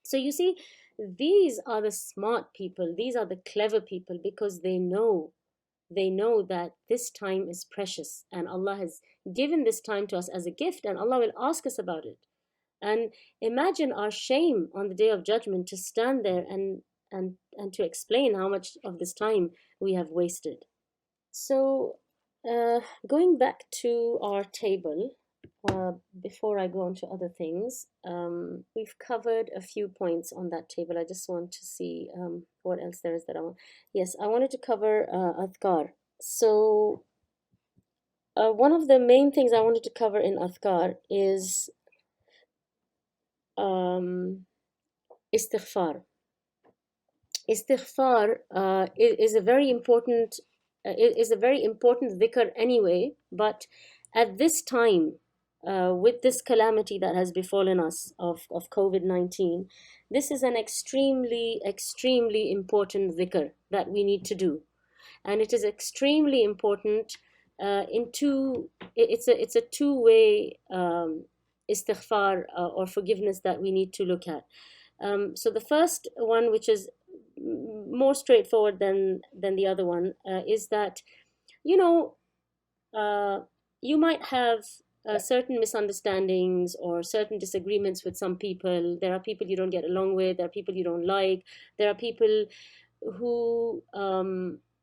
So you see, these are the smart people. These are the clever people, because they know that this time is precious, and Allah has given this time to us as a gift, and Allah will ask us about it. And imagine our shame on the Day of Judgment to stand there and to explain how much of this time we have wasted. So going back to our table, before I go on to other things, we've covered a few points on that table. I just want to see what else there is that I want. Yes, I wanted to cover Adhkar. So one of the main things I wanted to cover in Adhkar is istighfar. Istighfar is a very important dhikr anyway, but at this time, with this calamity that has befallen us of COVID-19, this is an extremely, extremely important dhikr that we need to do. And it is extremely important it's a two-way istighfar or forgiveness that we need to look at. So the first one, which is more straightforward than the other one, is that, you might have certain misunderstandings or certain disagreements with some people. There are people you don't get along with. There are people you don't like. There are people who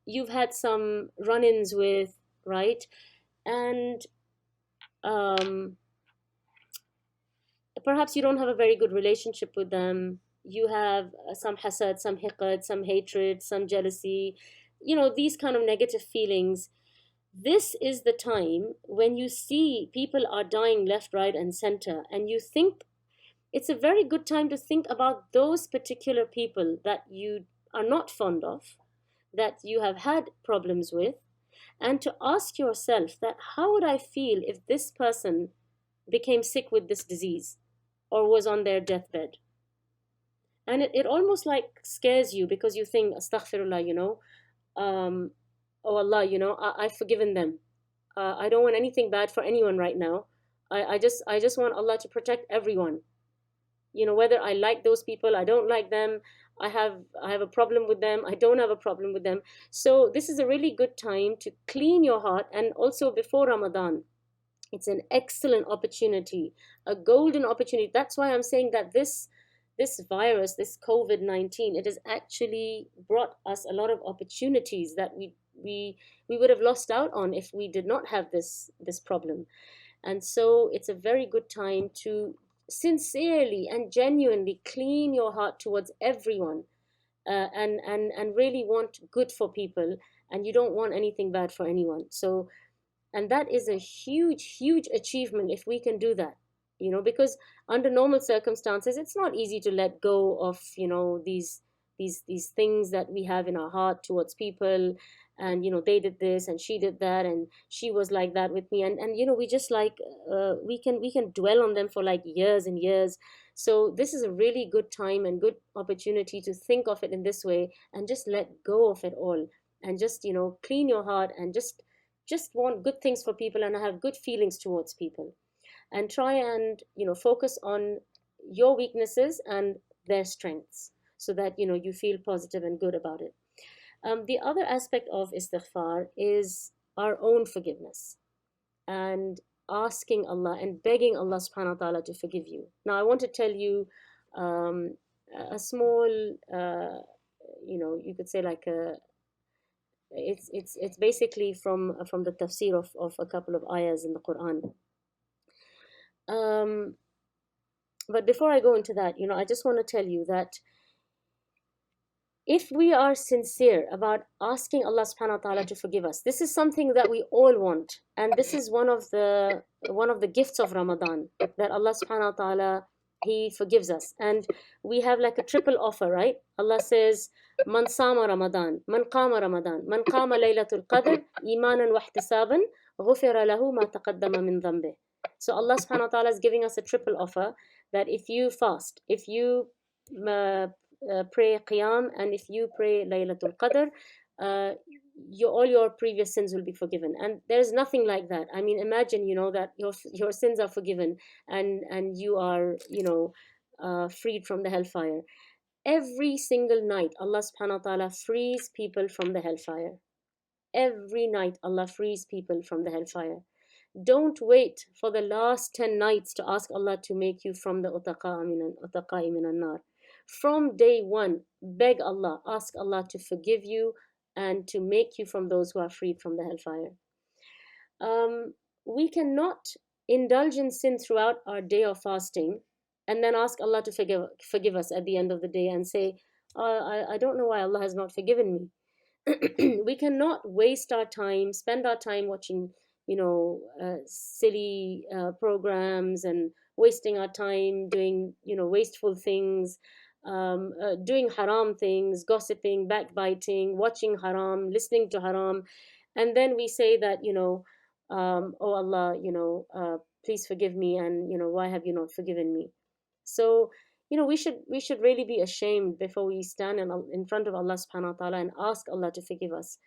you've had some run-ins with, right? And perhaps you don't have a very good relationship with them. You have some hasad, some hiqad, some hatred, some jealousy, these kind of negative feelings. This is the time when you see people are dying left, right, and center, and you think it's a very good time to think about those particular people that you are not fond of, that you have had problems with, and to ask yourself that how would I feel if this person became sick with this disease or was on their deathbed? And it almost like scares you, because you think, astaghfirullah, oh Allah, I've forgiven them. I don't want anything bad for anyone right now. I just want Allah to protect everyone. Whether I like those people, I don't like them, I have a problem with them, I don't have a problem with them. So this is a really good time to clean your heart. And also before Ramadan, it's an excellent opportunity, a golden opportunity. That's why I'm saying that this virus, this COVID-19, it has actually brought us a lot of opportunities that we would have lost out on if we did not have this problem. And so it's a very good time to sincerely and genuinely clean your heart towards everyone, and really want good for people, and you don't want anything bad for anyone. So, and that is a huge achievement if we can do that, because under normal circumstances it's not easy to let go of these things that we have in our heart towards people. And they did this and she did that and she was like that with me, and we just like we can dwell on them for like years and years. So this is a really good time and good opportunity to think of it in this way and just let go of it all, and just clean your heart, and just want good things for people and have good feelings towards people, and try and focus on your weaknesses and their strengths, so that you feel positive and good about it. The other aspect of istighfar is our own forgiveness, and asking Allah and begging Allah subhanahu wa ta'ala to forgive you. Now I want to tell you a small you could say like it's basically from the tafsir of a couple of ayahs in the Quran. But before I go into that, I just want to tell you that if we are sincere about asking Allah subhanahu wa ta'ala to forgive us, this is something that we all want, and this is one of the gifts of Ramadan, that Allah subhanahu wa ta'ala, He forgives us. And we have like a triple offer, right? Allah says, Man sama Ramadan, man qama Ramadan, man qama laylatul qadr, imanan wa ihtisaban, ghufira lahu ma taqaddama min dhanbih. So Allah subhanahu wa ta'ala is giving us a triple offer, that if you fast, if you pray qiyam, and if you pray laylatul qadr, all your previous sins will be forgiven. And there's nothing like that. I mean, imagine that your sins are forgiven, and you are freed from the hellfire. Every single night Allah subhanahu wa ta'ala frees people from the hellfire. Every night Allah frees people from the hellfire. Don't wait for the last 10 nights to ask Allah to make you from the utaqa'i minan nar. From day one, beg Allah, ask Allah to forgive you and to make you from those who are freed from the hellfire. We cannot indulge in sin throughout our day of fasting and then ask Allah to forgive us at the end of the day and say, I don't know why Allah has not forgiven me. We cannot waste our time, spend our time watching silly programs, and wasting our time doing wasteful things, doing haram things, gossiping, backbiting, watching haram, listening to haram, and then we say that oh Allah, please forgive me, and why have you not forgiven me? So we should really be ashamed before we stand in front of Allah subhanahu wa ta'ala and ask Allah to forgive us.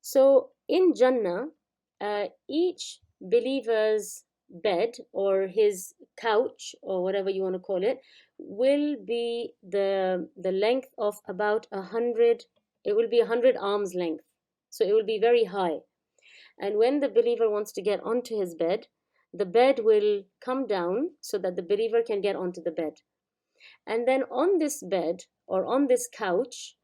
So in Jannah, each believer's bed or his couch or whatever you want to call it will be the length of about 100. It will be 100 arms length, so it will be very high. And when the believer wants to get onto his bed, the bed will come down so that the believer can get onto the bed. And then on this bed or on this couch,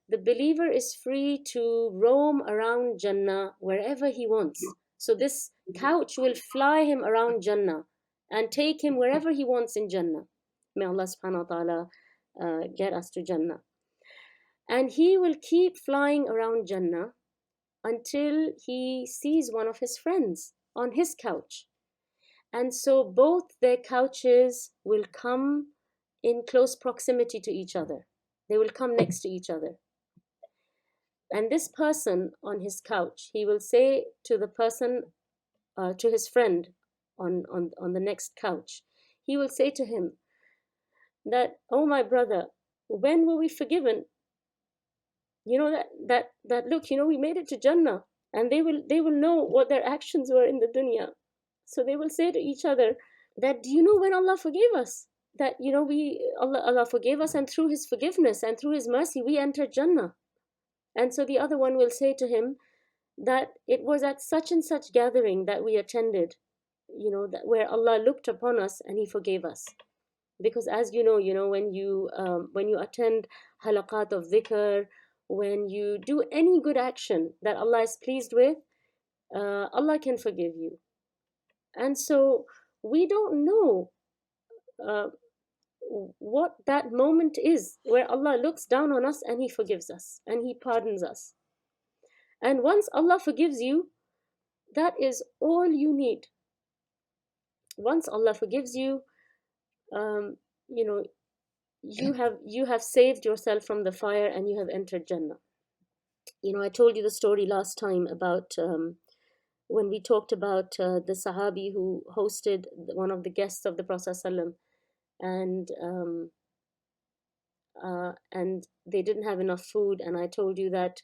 the believer is free to roam around Jannah wherever he wants. So this couch will fly him around Jannah and take him wherever he wants in Jannah. May Allah subhanahu wa ta'ala get us to Jannah. And he will keep flying around Jannah until he sees one of his friends on his couch. And so both their couches will come in close proximity to each other. They will come next to each other. And this person on his couch, he will say to the person, to his friend on the next couch, he will say to him that, "Oh, my brother, when were we forgiven? You know that look, you know, we made it to Jannah." And they will know what their actions were in the dunya. So they will say to each other that, "Do you know when Allah forgave us? That, you know, Allah forgave us, and through His forgiveness and through His mercy, we entered Jannah." And so the other one will say to him that it was at such and such gathering that we attended, you know, that where Allah looked upon us and He forgave us. Because as you know, when you attend halaqat of dhikr, when you do any good action that Allah is pleased with, Allah can forgive you. And so we don't know what that moment is where Allah looks down on us and He forgives us and He pardons us. And once Allah forgives you, that is all you need. Once Allah forgives you, you know, you have saved yourself from the fire and you have entered Jannah. You know, I told you the story last time about when we talked about the Sahabi who hosted one of the guests of the Prophet ﷺ, and they didn't have enough food, and I told you that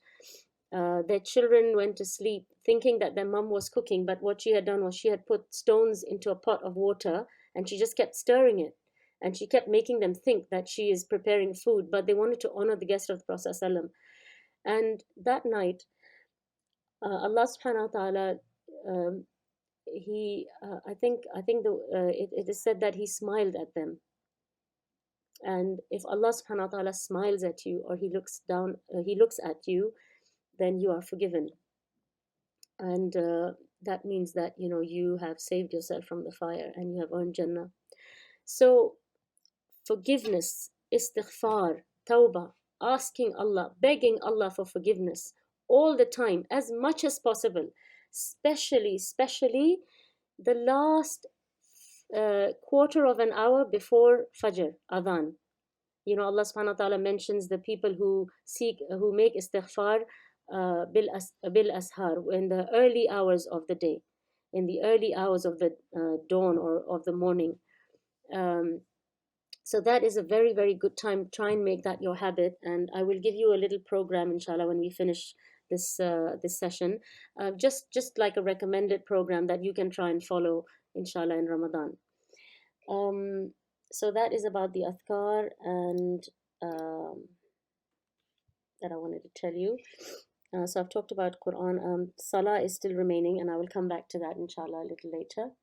their children went to sleep thinking that their mum was cooking, but what she had done was she had put stones into a pot of water and she just kept stirring it, and she kept making them think that she is preparing food, but they wanted to honor the guest of the Prophet ﷺ. And that night, Allah subhanahu wa ta'ala, I think it is said that He smiled at them. And if Allah subhanahu wa ta'ala smiles at you, or He looks at you, then you are forgiven. And that means that, you know, you have saved yourself from the fire and you have earned Jannah. So forgiveness, istighfar, tawbah, asking Allah, begging Allah for forgiveness all the time, as much as possible, especially the last quarter of an hour before Fajr, Adhan. You know, Allah subhanahu wa ta'ala mentions the people who make istighfar bil ashar, in the early hours of the day, in the early hours of the dawn or of the morning. So that is a very, very good time. Try and make that your habit, and I will give you a little program, inshallah, when we finish this session, just like a recommended program that you can try and follow, inshallah, in Ramadan. So that is about the adhkar and that I wanted to tell you. So I've talked about Quran. Salah is still remaining, and I will come back to that, inshallah, a little later.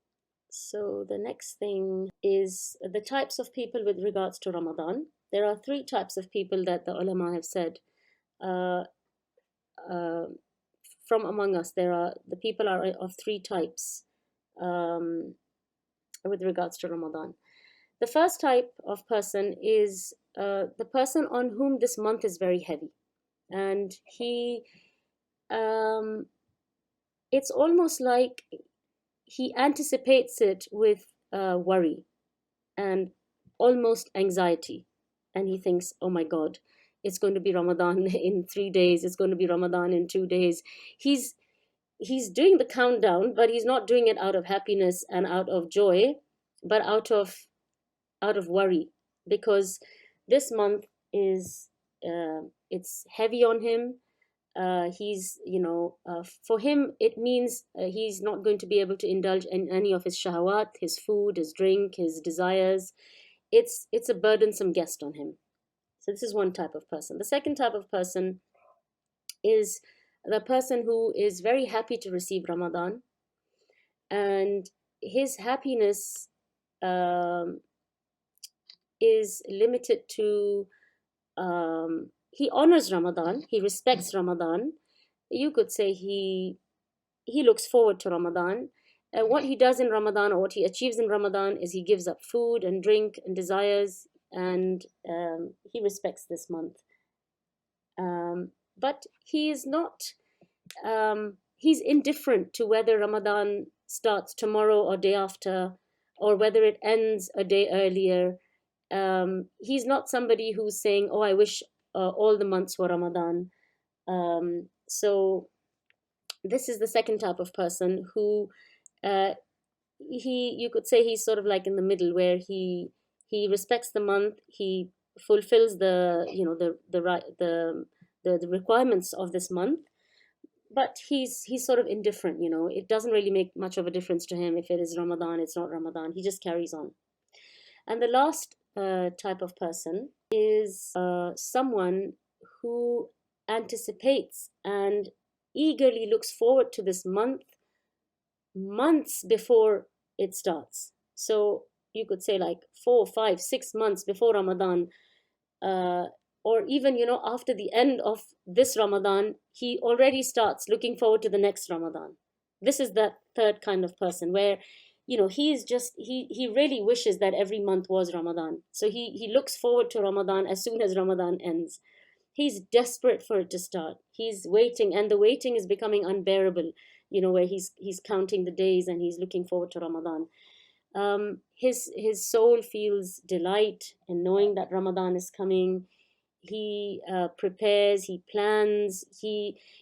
So the next thing is the types of people with regards to Ramadan. There are 3 types of people that the ulama have said. From among us, the people are of 3 types with regards to Ramadan. The first type of person is the person on whom this month is very heavy, and it's almost like he anticipates it with worry and almost anxiety, and he thinks, "Oh my God, it's going to be Ramadan in 3 days, it's going to be Ramadan in 2 days." He's doing the countdown, but he's not doing it out of happiness and out of joy, but out of worry, because this month is it's heavy on him. He's, for him it means he's not going to be able to indulge in any of his shahawat, his food, his drink, his desires. It's a burdensome guest on him. So this is one type of person. The second type of person is the person who is very happy to receive Ramadan, and his happiness um, is limited to, he honors Ramadan, he respects Ramadan. You could say he looks forward to Ramadan. What he does in Ramadan, or what he achieves in Ramadan, is he gives up food and drink and desires, and he respects this month. But he is not, he's indifferent to whether Ramadan starts tomorrow or day after, or whether it ends a day earlier. He's not somebody who's saying, oh, I wish all the months were Ramadan. So this is the second type of person who, you could say he's sort of like in the middle, where he respects the month, he fulfills the, you know, the requirements of this month, but he's sort of indifferent. You know, it doesn't really make much of a difference to him if it is Ramadan, it's not Ramadan. He just carries on. And the last type of person is someone who anticipates and eagerly looks forward to this month months before it starts. So you could say like 4, 5, 6 months before Ramadan, or even, you know, after the end of this Ramadan, he already starts looking forward to the next Ramadan. This is that third kind of person where, you know, he is just, he really wishes that every month was Ramadan. So he looks forward to Ramadan as soon as Ramadan ends. He's desperate for it to start. He's waiting, and the waiting is becoming unbearable, you know, where he's counting the days and he's looking forward to Ramadan. His soul feels delight in knowing that Ramadan is coming. He prepares, he plans,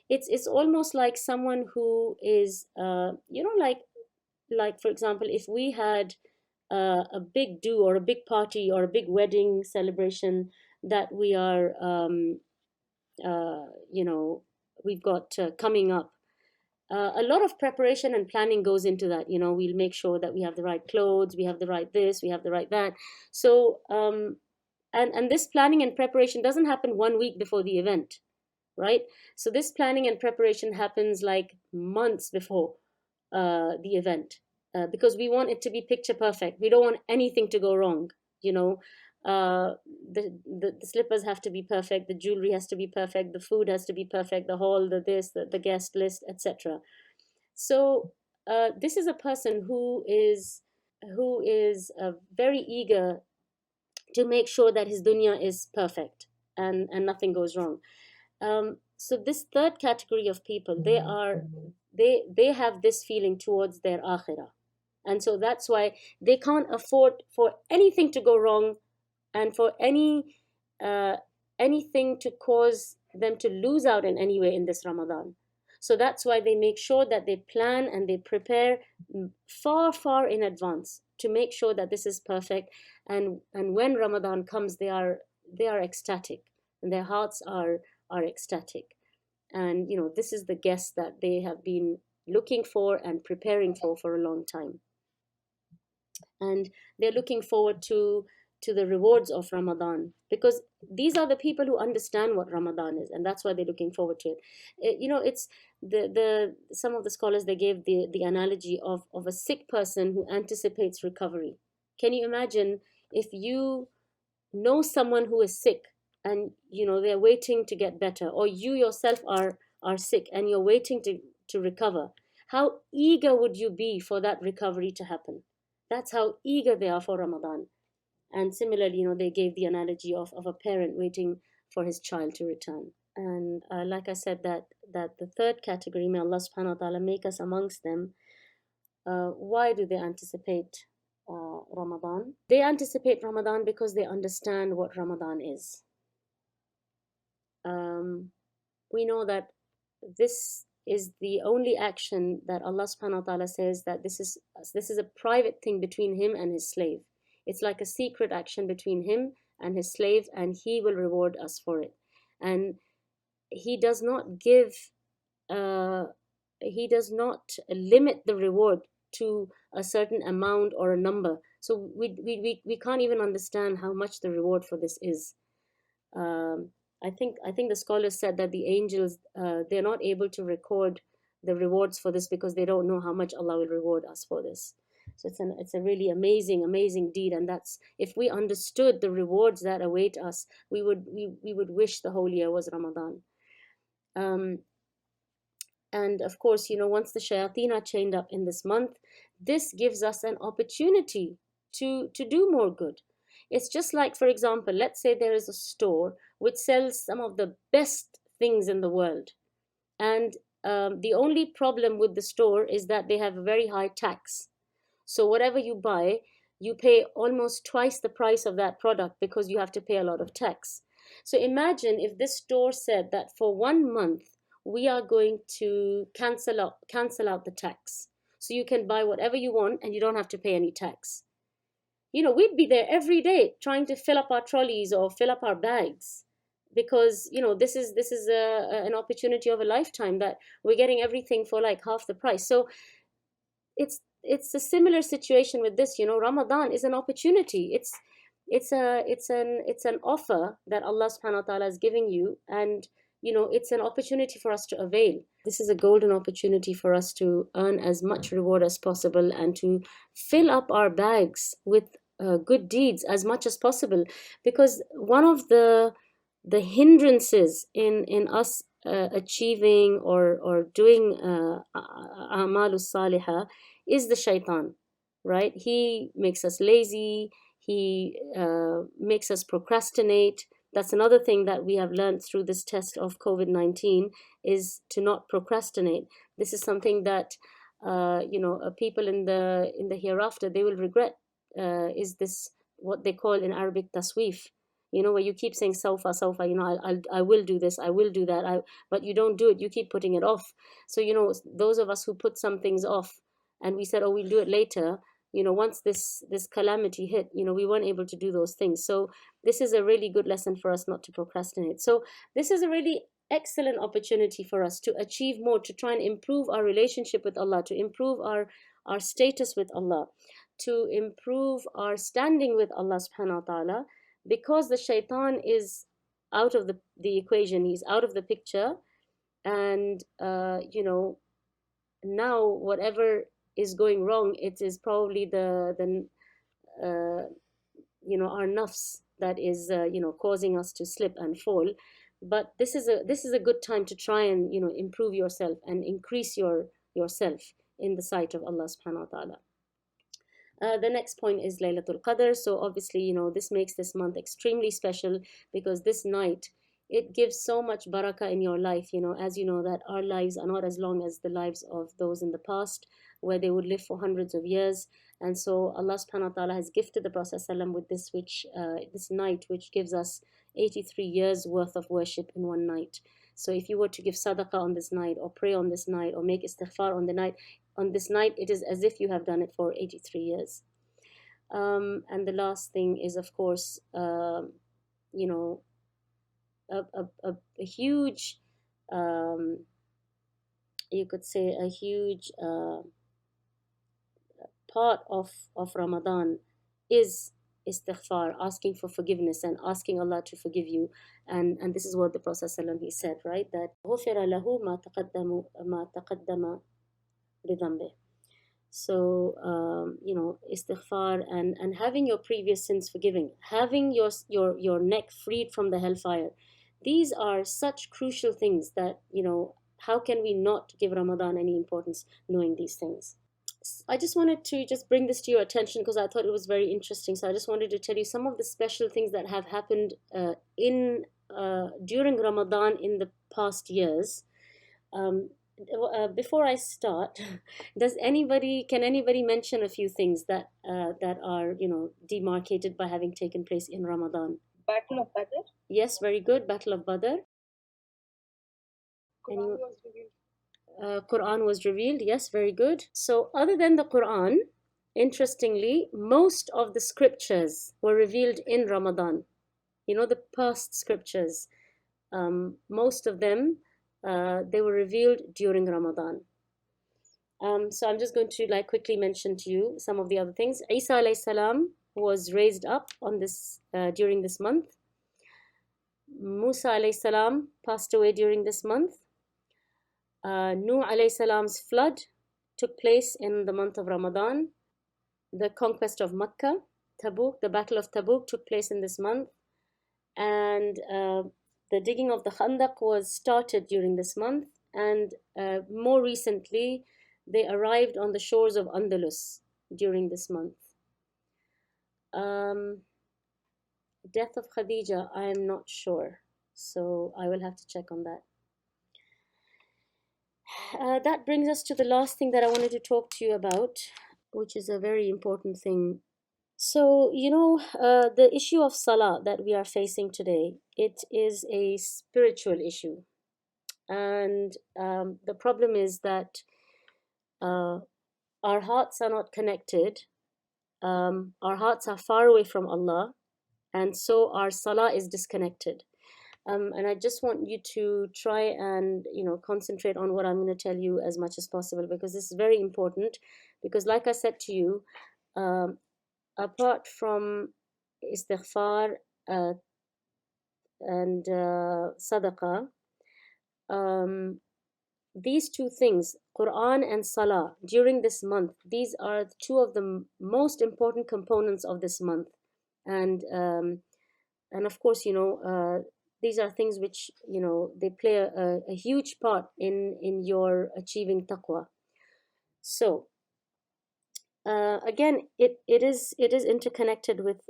it's almost like someone who is, you know, like for example, if we had a big do or a big party or a big wedding celebration that we are, you know, we've got coming up. A lot of preparation and planning goes into that. You know, we'll make sure that we have the right clothes, we have the right this, we have the right that. So, and this planning and preparation doesn't happen 1 week before the event, right? So this planning and preparation happens like months before the event, because we want it to be picture perfect. We don't want anything to go wrong, you know. The slippers have to be perfect, the jewelry has to be perfect, the food has to be perfect, the hall, the this, the guest list, etc. So this is a person who is very eager to make sure that his dunya is perfect and nothing goes wrong. So this third category of people, they have this feeling towards their akhirah, and so that's why they can't afford for anything to go wrong, and for anything to cause them to lose out in any way in this Ramadan. So that's why they make sure that they plan and they prepare far in advance to make sure that this is perfect. And when Ramadan comes, they are ecstatic, and their hearts are ecstatic. And you know, this is the guest that they have been looking for and preparing for a long time. And they're looking forward to the rewards of Ramadan, because these are the people who understand what Ramadan is, and that's why they're looking forward to it. You know, it's the some of the scholars, they gave the analogy of a sick person who anticipates recovery. Can you imagine if you know someone who is sick and you know they're waiting to get better, or you yourself are sick and you're waiting to recover? How eager would you be for that recovery to happen? That's how eager they are for Ramadan. And similarly, you know, they gave the analogy of a parent waiting for his child to return. And like I said, that the third category, may Allah subhanahu wa ta'ala make us amongst them. Why do they anticipate Ramadan? They anticipate Ramadan because they understand what Ramadan is. We know that this is the only action that Allah subhanahu wa ta'ala says that this is a private thing between him and his slave. It's like a secret action between him and his slave, and he will reward us for it. And he does not give, he does not limit the reward to a certain amount or a number. So we can't even understand how much the reward for this is. I think the scholars said that the angels, they're not able to record the rewards for this because they don't know how much Allah will reward us for this. So it's a really amazing deed, and that's, if we understood the rewards that await us, we would wish the whole year was Ramadan. And of course, once the shayateen are chained up in this month, this gives us an opportunity to do more good. It's just like, for example, let's say there is a store which sells some of the best things in the world, and the only problem with the store is that they have a very high tax. So whatever you buy, you pay almost twice the price of that product because you have to pay a lot of tax. So imagine if this store said that for 1 month, we are going to cancel out the tax. So you can buy whatever you want and you don't have to pay any tax. We'd be there every day trying to fill up our trolleys or fill up our bags, because this is an opportunity of a lifetime that we're getting everything for like half the price. So it's a similar situation with this. Ramadan is an opportunity. It's an offer that Allah subhanahu wa ta'ala is giving you, and it's an opportunity for us to avail. This is a golden opportunity for us to earn as much reward as possible and to fill up our bags with good deeds as much as possible, because one of the hindrances in us achieving or doing a'malus salihah is the shaitan, right? He makes us lazy. He makes us procrastinate. That's another thing that we have learned through this test of COVID-19, is to not procrastinate. This is something that people in the hereafter, they will regret. Is this what they call in Arabic taswif? Where you keep saying sawfa, I will do this, I will do that, but you don't do it. You keep putting it off. So those of us who put some things off, and we said, oh, we'll do it later. Once this calamity hit, we weren't able to do those things. So this is a really good lesson for us not to procrastinate. So this is a really excellent opportunity for us to achieve more, to try and improve our relationship with Allah, to improve our status with Allah, to improve our standing with Allah subhanahu wa ta'ala, because the shaitan is out of the equation. He's out of the picture. And now whatever is going wrong, it is probably the our nafs that is causing us to slip and fall. But this is a good time to try and improve yourself and increase yourself in the sight of Allah subhanahu wa ta'ala. The next point is Laylatul Qadr. So obviously, this makes this month extremely special, because this night, it gives so much barakah in your life. As you know, that our lives are not as long as the lives of those in the past, where they would live for hundreds of years. And so Allah subhanahu wa ta'ala has gifted the Prophet ﷺ with this night, which gives us 83 years worth of worship in one night. So if you were to give sadaqah on this night, or pray on this night, or make istighfar on this night, it is as if you have done it for 83 years. And the last thing is, of course, a huge, you could say a huge part of Ramadan is istighfar, asking for forgiveness and asking Allah to forgive you. And this is what the Prophet ﷺ, he said, right, that غُفِرَ لَهُ مَا تَقَدَّمَ بِذَنْبِهِ. So istighfar and having your previous sins forgiven, having your neck freed from the hellfire, these are such crucial things that how can we not give Ramadan any importance, knowing these things? I just wanted to bring this to your attention because I thought it was very interesting. So I just wanted to tell you some of the special things that have happened during Ramadan in the past years. Before I start, can anybody mention a few things that are demarcated by having taken place in Ramadan? Battle of Badr. Yes, very good. Battle of Badr. Quran was revealed. Yes, very good. So other than the Quran, interestingly, most of the scriptures were revealed in Ramadan. The past scriptures, most of them, they were revealed during Ramadan. So I'm just going to quickly mention to you some of the other things. Isa alayhi salam was raised up on this during this month. Musa alayhi salam passed away during this month. Nuh alayhi salam's flood took place in the month of Ramadan. The conquest of Mecca, Tabuk, the Battle of Tabuk took place in this month. And the digging of the Khandaq was started during this month. And more recently, they arrived on the shores of Andalus during this month. Death of Khadija, I am not sure. So I will have to check on that. That brings us to the last thing that I wanted to talk to you about, which is a very important thing. So, the issue of Salah that we are facing today, it is a spiritual issue. And the problem is that our hearts are not connected. Our hearts are far away from Allah. And so our Salah is disconnected. And I just want you to try and, concentrate on what I'm going to tell you as much as possible, because this is very important. Because like I said to you, apart from istighfar and sadaqah, these two things, Quran and Salah, during this month, these are two of the most important components of this month. And of course, these are things which, they play a huge part in your achieving taqwa. So again, it is interconnected with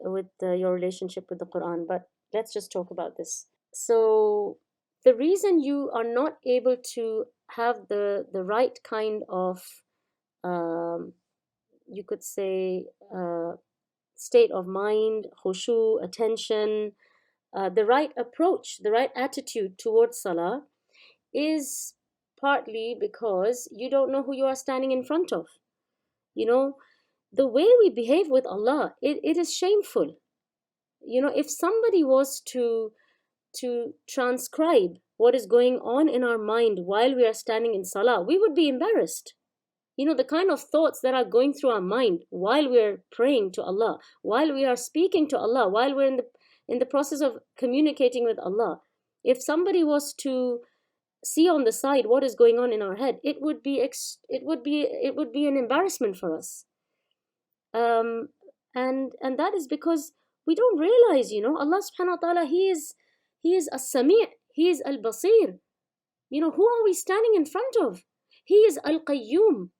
your relationship with the Quran, but let's just talk about this. So the reason you are not able to have the right kind of you could say state of mind, khushu, attention, the right approach, the right attitude towards Salah, is partly because you don't know who you are standing in front of. The way we behave with Allah, it is shameful. If somebody was to transcribe what is going on in our mind while we are standing in Salah, we would be embarrassed. The kind of thoughts that are going through our mind while we are praying to Allah, while we are speaking to Allah, while we're in the process of communicating with Allah. If somebody was to see on the side what is going on in our head, it would be an embarrassment for us. And that is because we don't realize, Allah subhanahu wa ta'ala, He is as-Sami', He is al-Basir. Who are we standing in front of? He is al-Qayyum.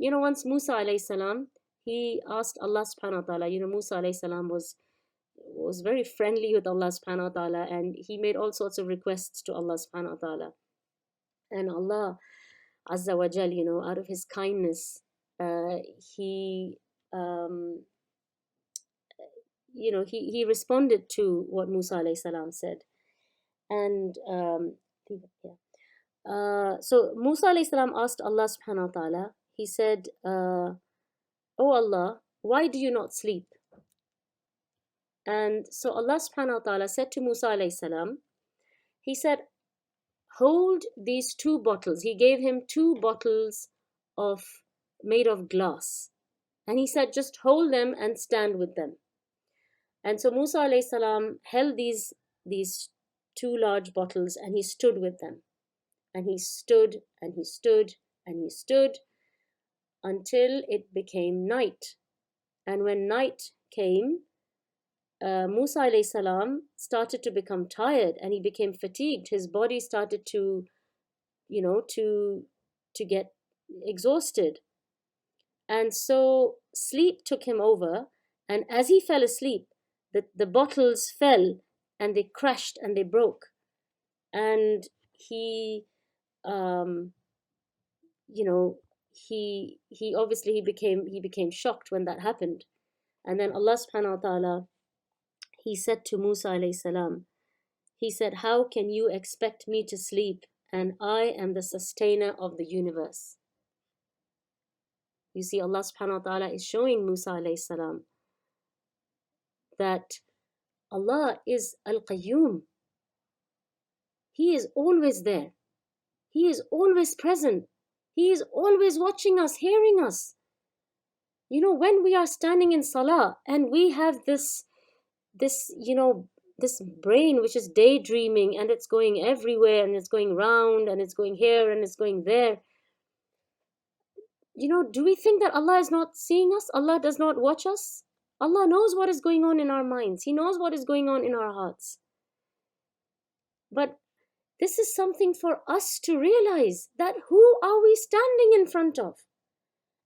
Once Musa alayhi salam, he asked Allah subhanahu wa ta'ala, Musa alayhi salam was very friendly with Allah subhanahu wa ta'ala, and he made all sorts of requests to Allah subhanahu wa ta'ala. And Allah Azza wa Jal, out of His kindness, He he responded to what Musa alayhi salam said. And so Musa alayhi salam asked Allah subhanahu wa ta'ala, he said, "Oh Allah, why do you not sleep?" And so Allah subhanahu wa ta'ala said to Musa alayhi salam, He said, "Hold these two bottles." He gave him two bottles made of glass. And He said, "Just hold them and stand with them." And so Musa alayhi salam held these two large bottles, and he stood with them. And he stood and he stood and he stood until it became night. And when night came, Musa alayhi salam started to become tired, and he became fatigued. His body started to get exhausted. And so sleep took him over, and as he fell asleep, the bottles fell and they crashed and they broke. And he obviously became shocked when that happened. And then Allah subhanahu wa ta'ala, He said to Musa alayhi salam, He said, "How can you expect me to sleep, and I am the sustainer of the universe?" You see, Allah subhanahu wa ta'ala is showing Musa alayhi salam that Allah is Al-Qayyum. He is always there. He is always present. He is always watching us, hearing us. When we are standing in Salah and we have this this brain which is daydreaming, and it's going everywhere, and it's going round, and it's going here, and it's going there. Do we think that Allah is not seeing us? Allah does not watch us? Allah knows what is going on in our minds. He knows what is going on in our hearts. But this is something for us to realize, that who are we standing in front of?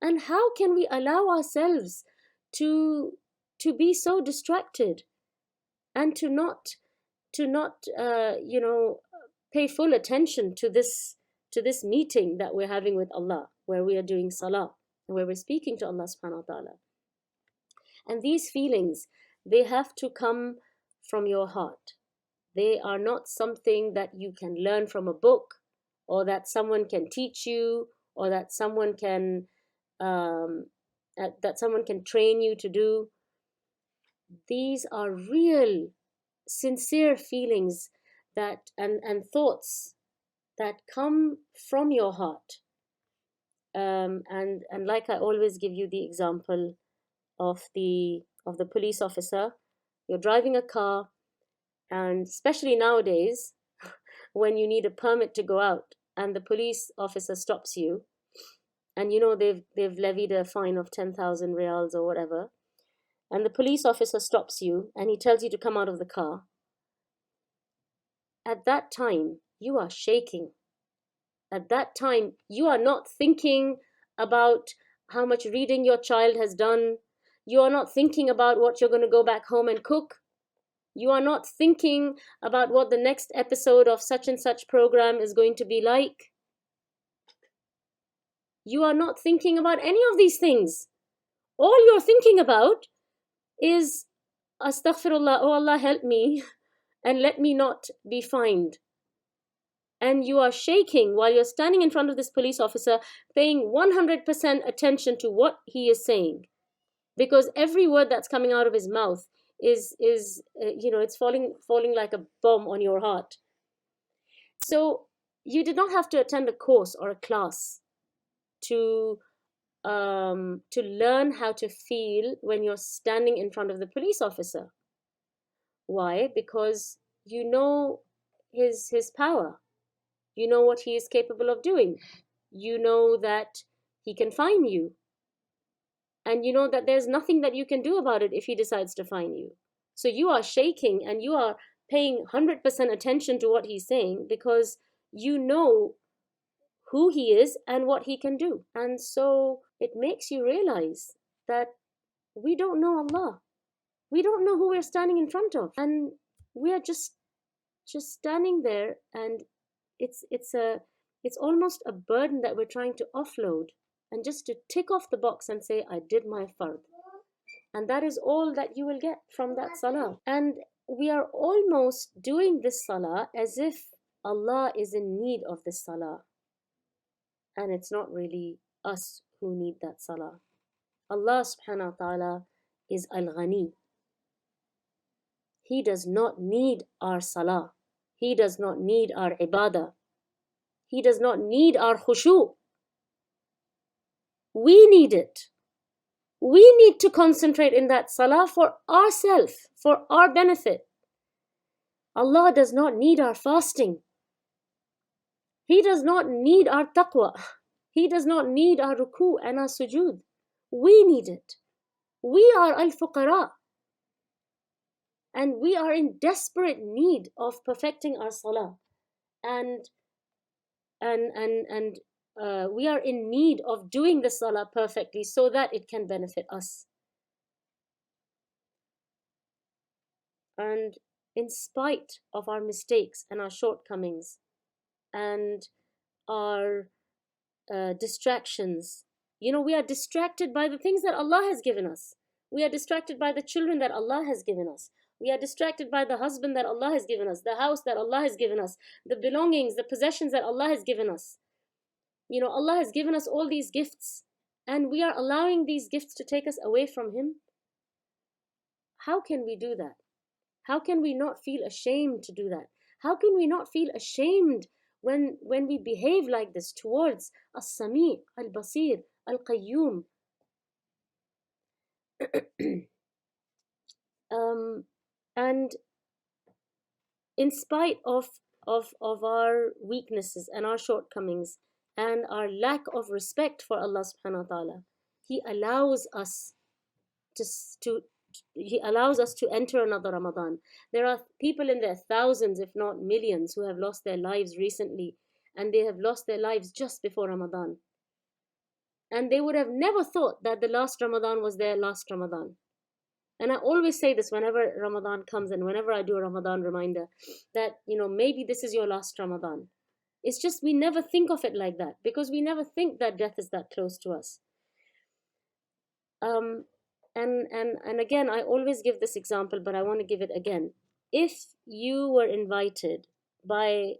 And how can we allow ourselves to be so distracted and to not pay full attention to this meeting that we're having with Allah, where we are doing salah, where we're speaking to Allah subhanahu wa ta'ala. And these feelings, they have to come from your heart. They are not something that you can learn from a book, or that someone can teach you, or that someone can train you to do. These are real, sincere feelings and thoughts that come from your heart. And like I always give you the example of the police officer. You're driving a car, and especially nowadays, when you need a permit to go out, and the police officer stops you, and they've levied a fine of 10,000 riyals or whatever, and the police officer stops you, and he tells you to come out of the car. At that time, you are shaking. At that time, you are not thinking about how much reading your child has done. You are not thinking about what you're going to go back home and cook. You are not thinking about what the next episode of such and such program is going to be like. You are not thinking about any of these things. All you're thinking about is, astaghfirullah, oh Allah, help me and let me not be fined. And you are shaking while you're standing in front of this police officer, paying 100% attention to what he is saying, because every word that's coming out of his mouth is it's falling like a bomb on your heart. So you did not have to attend a course or a class to learn how to feel when you're standing in front of the police officer. Why? Because you know his power. You know what he is capable of doing. You know that he can fine you. And you know that there's nothing that you can do about it if he decides to fine you. So you are shaking and you are paying 100% attention to what he's saying, because you know who he is and what he can do. And so it makes you realize that we don't know Allah. We don't know who we're standing in front of. And we are just standing there, and it's almost a burden that we're trying to offload, and just to tick off the box and say, I did my fard. And that is all that you will get from that salah. And we are almost doing this salah as if Allah is in need of this salah. And it's not really us who need that salah. Allah subhanahu wa ta'ala is al-Ghani. He does not need our salah. He does not need our ibadah. He does not need our khushu'. We need it. We need to concentrate in that salah for ourselves, for our benefit. Allah does not need our fasting. He does not need our taqwa. He does not need our ruku' and our sujood. We need it. We are al-fuqara. And we are in desperate need of perfecting our salah. And we are in need of doing the salah perfectly so that it can benefit us. And in spite of our mistakes and our shortcomings and our distractions, we are distracted by the things that Allah has given us. We are distracted by the children that Allah has given us. We are distracted by the husband that Allah has given us, the house that Allah has given us, the belongings, the possessions that Allah has given us. Allah has given us all these gifts, and we are allowing these gifts to take us away from Him. How can we do that? How can we not feel ashamed to do that? How can we not feel ashamed when we behave like this towards As-Sami', Al-Basir, Al-Qayyum? And in spite of our weaknesses and our shortcomings and our lack of respect for Allah subhanahu wa ta'ala, He allows us to, to He allows us to enter another Ramadan. There are people in their thousands, if not millions, who have lost their lives recently, and they have lost their lives just before Ramadan. And they would have never thought that the last Ramadan was their last Ramadan. And I always say this whenever Ramadan comes and whenever I do a Ramadan reminder, that, maybe this is your last Ramadan. It's just we never think of it like that, because we never think that death is that close to us. And again, I always give this example, but I want to give it again. If you were invited by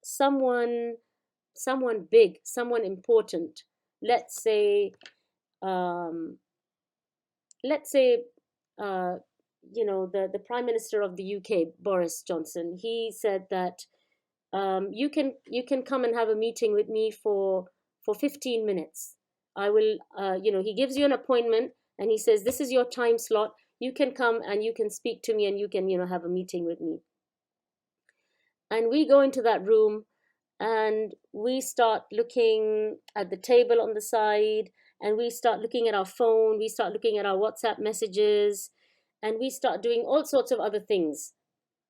someone big, someone important, let's say the Prime Minister of the UK, Boris Johnson, he said that you can come and have a meeting with me for 15 minutes. I will, he gives you an appointment and he says, this is your time slot. You can come and you can speak to me and you can, have a meeting with me. And we go into that room and we start looking at the table on the side, and we start looking at our phone, we start looking at our WhatsApp messages, and we start doing all sorts of other things.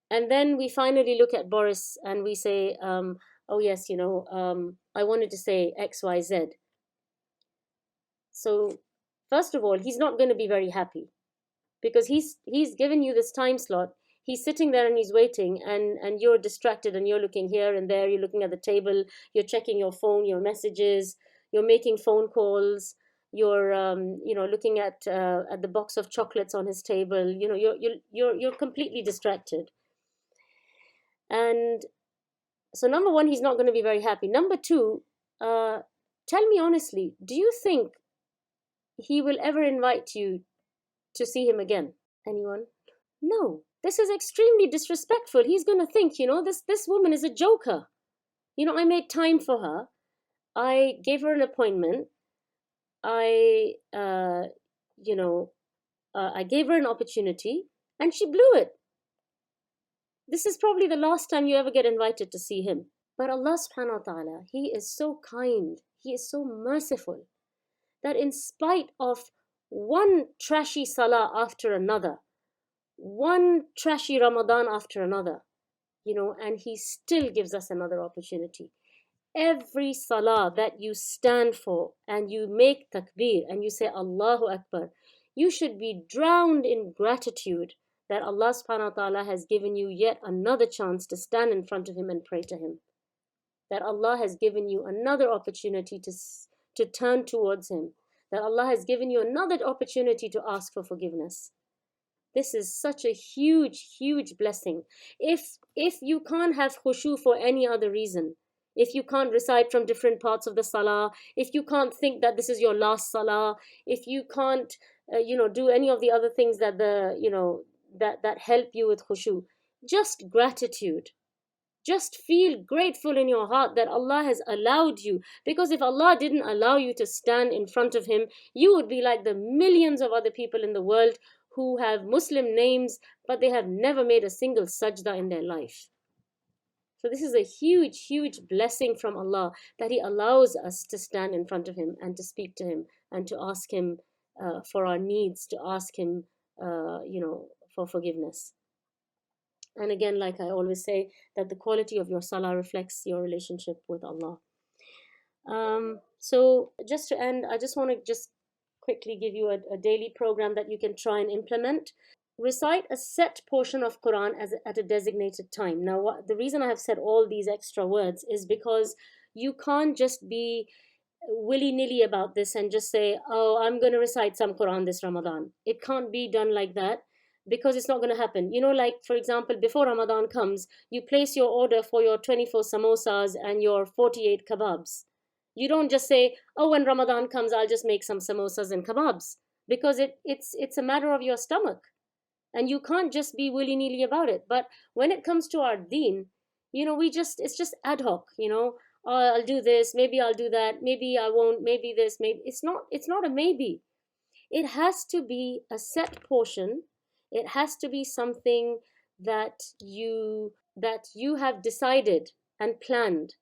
And then we finally look at Boris and we say, oh yes, I wanted to say X, Y, Z. So first of all, he's not going to be very happy, because he's given you this time slot. He's sitting there and he's waiting, and you're distracted and you're looking here and there, you're looking at the table, you're checking your phone, your messages, you're making phone calls, you're looking at the box of chocolates on his table, you're completely distracted. And so number one, he's not going to be very happy. Number two, tell me honestly, do you think he will ever invite you to see him again? Anyone? No. This is extremely disrespectful. He's going to think, this woman is a joker. I made time for her. I gave her an appointment. I gave her an opportunity and she blew it. This is probably the last time you ever get invited to see him. But Allah subhanahu wa ta'ala, He is so kind, He is so merciful, that in spite of one trashy salah after another, one trashy Ramadan after another, and He still gives us another opportunity. Every salah that you stand for and you make takbir and you say Allahu Akbar, you should be drowned in gratitude that Allah subhanahu wa ta'ala has given you yet another chance to stand in front of Him and pray to Him. That Allah has given you another opportunity to turn towards Him. That Allah has given you another opportunity to ask for forgiveness. This is such a huge, huge blessing. If you can't have khushu for any other reason, if you can't recite from different parts of the salah, if you can't think that this is your last salah, if you can't, do any of the other things that that help you with khushu, just gratitude. Just feel grateful in your heart that Allah has allowed you. Because if Allah didn't allow you to stand in front of Him, you would be like the millions of other people in the world who have Muslim names, but they have never made a single sajda in their life. So this is a huge, huge blessing from Allah, that He allows us to stand in front of Him and to speak to Him and to ask Him for our needs, to ask Him, for forgiveness. And again, like I always say, that the quality of your salah reflects your relationship with Allah. So just to end, I just want to just quickly give you a daily program that you can try and implement. Recite a set portion of Quran at a designated time. Now, the reason I have said all these extra words is because you can't just be willy-nilly about this and just say, oh, I'm going to recite some Quran this Ramadan. It can't be done like that, because it's not going to happen. Like, for example, before Ramadan comes, you place your order for your 24 samosas and your 48 kebabs. You don't just say, oh, when Ramadan comes, I'll just make some samosas and kebabs, because it's a matter of your stomach. And you can't just be willy-nilly about it. But when it comes to our deen, it's just ad hoc, oh, I'll do this, maybe I'll do that, maybe I won't, maybe this, maybe. It's not a maybe. It has to be a set portion. It has to be something that you have decided and planned.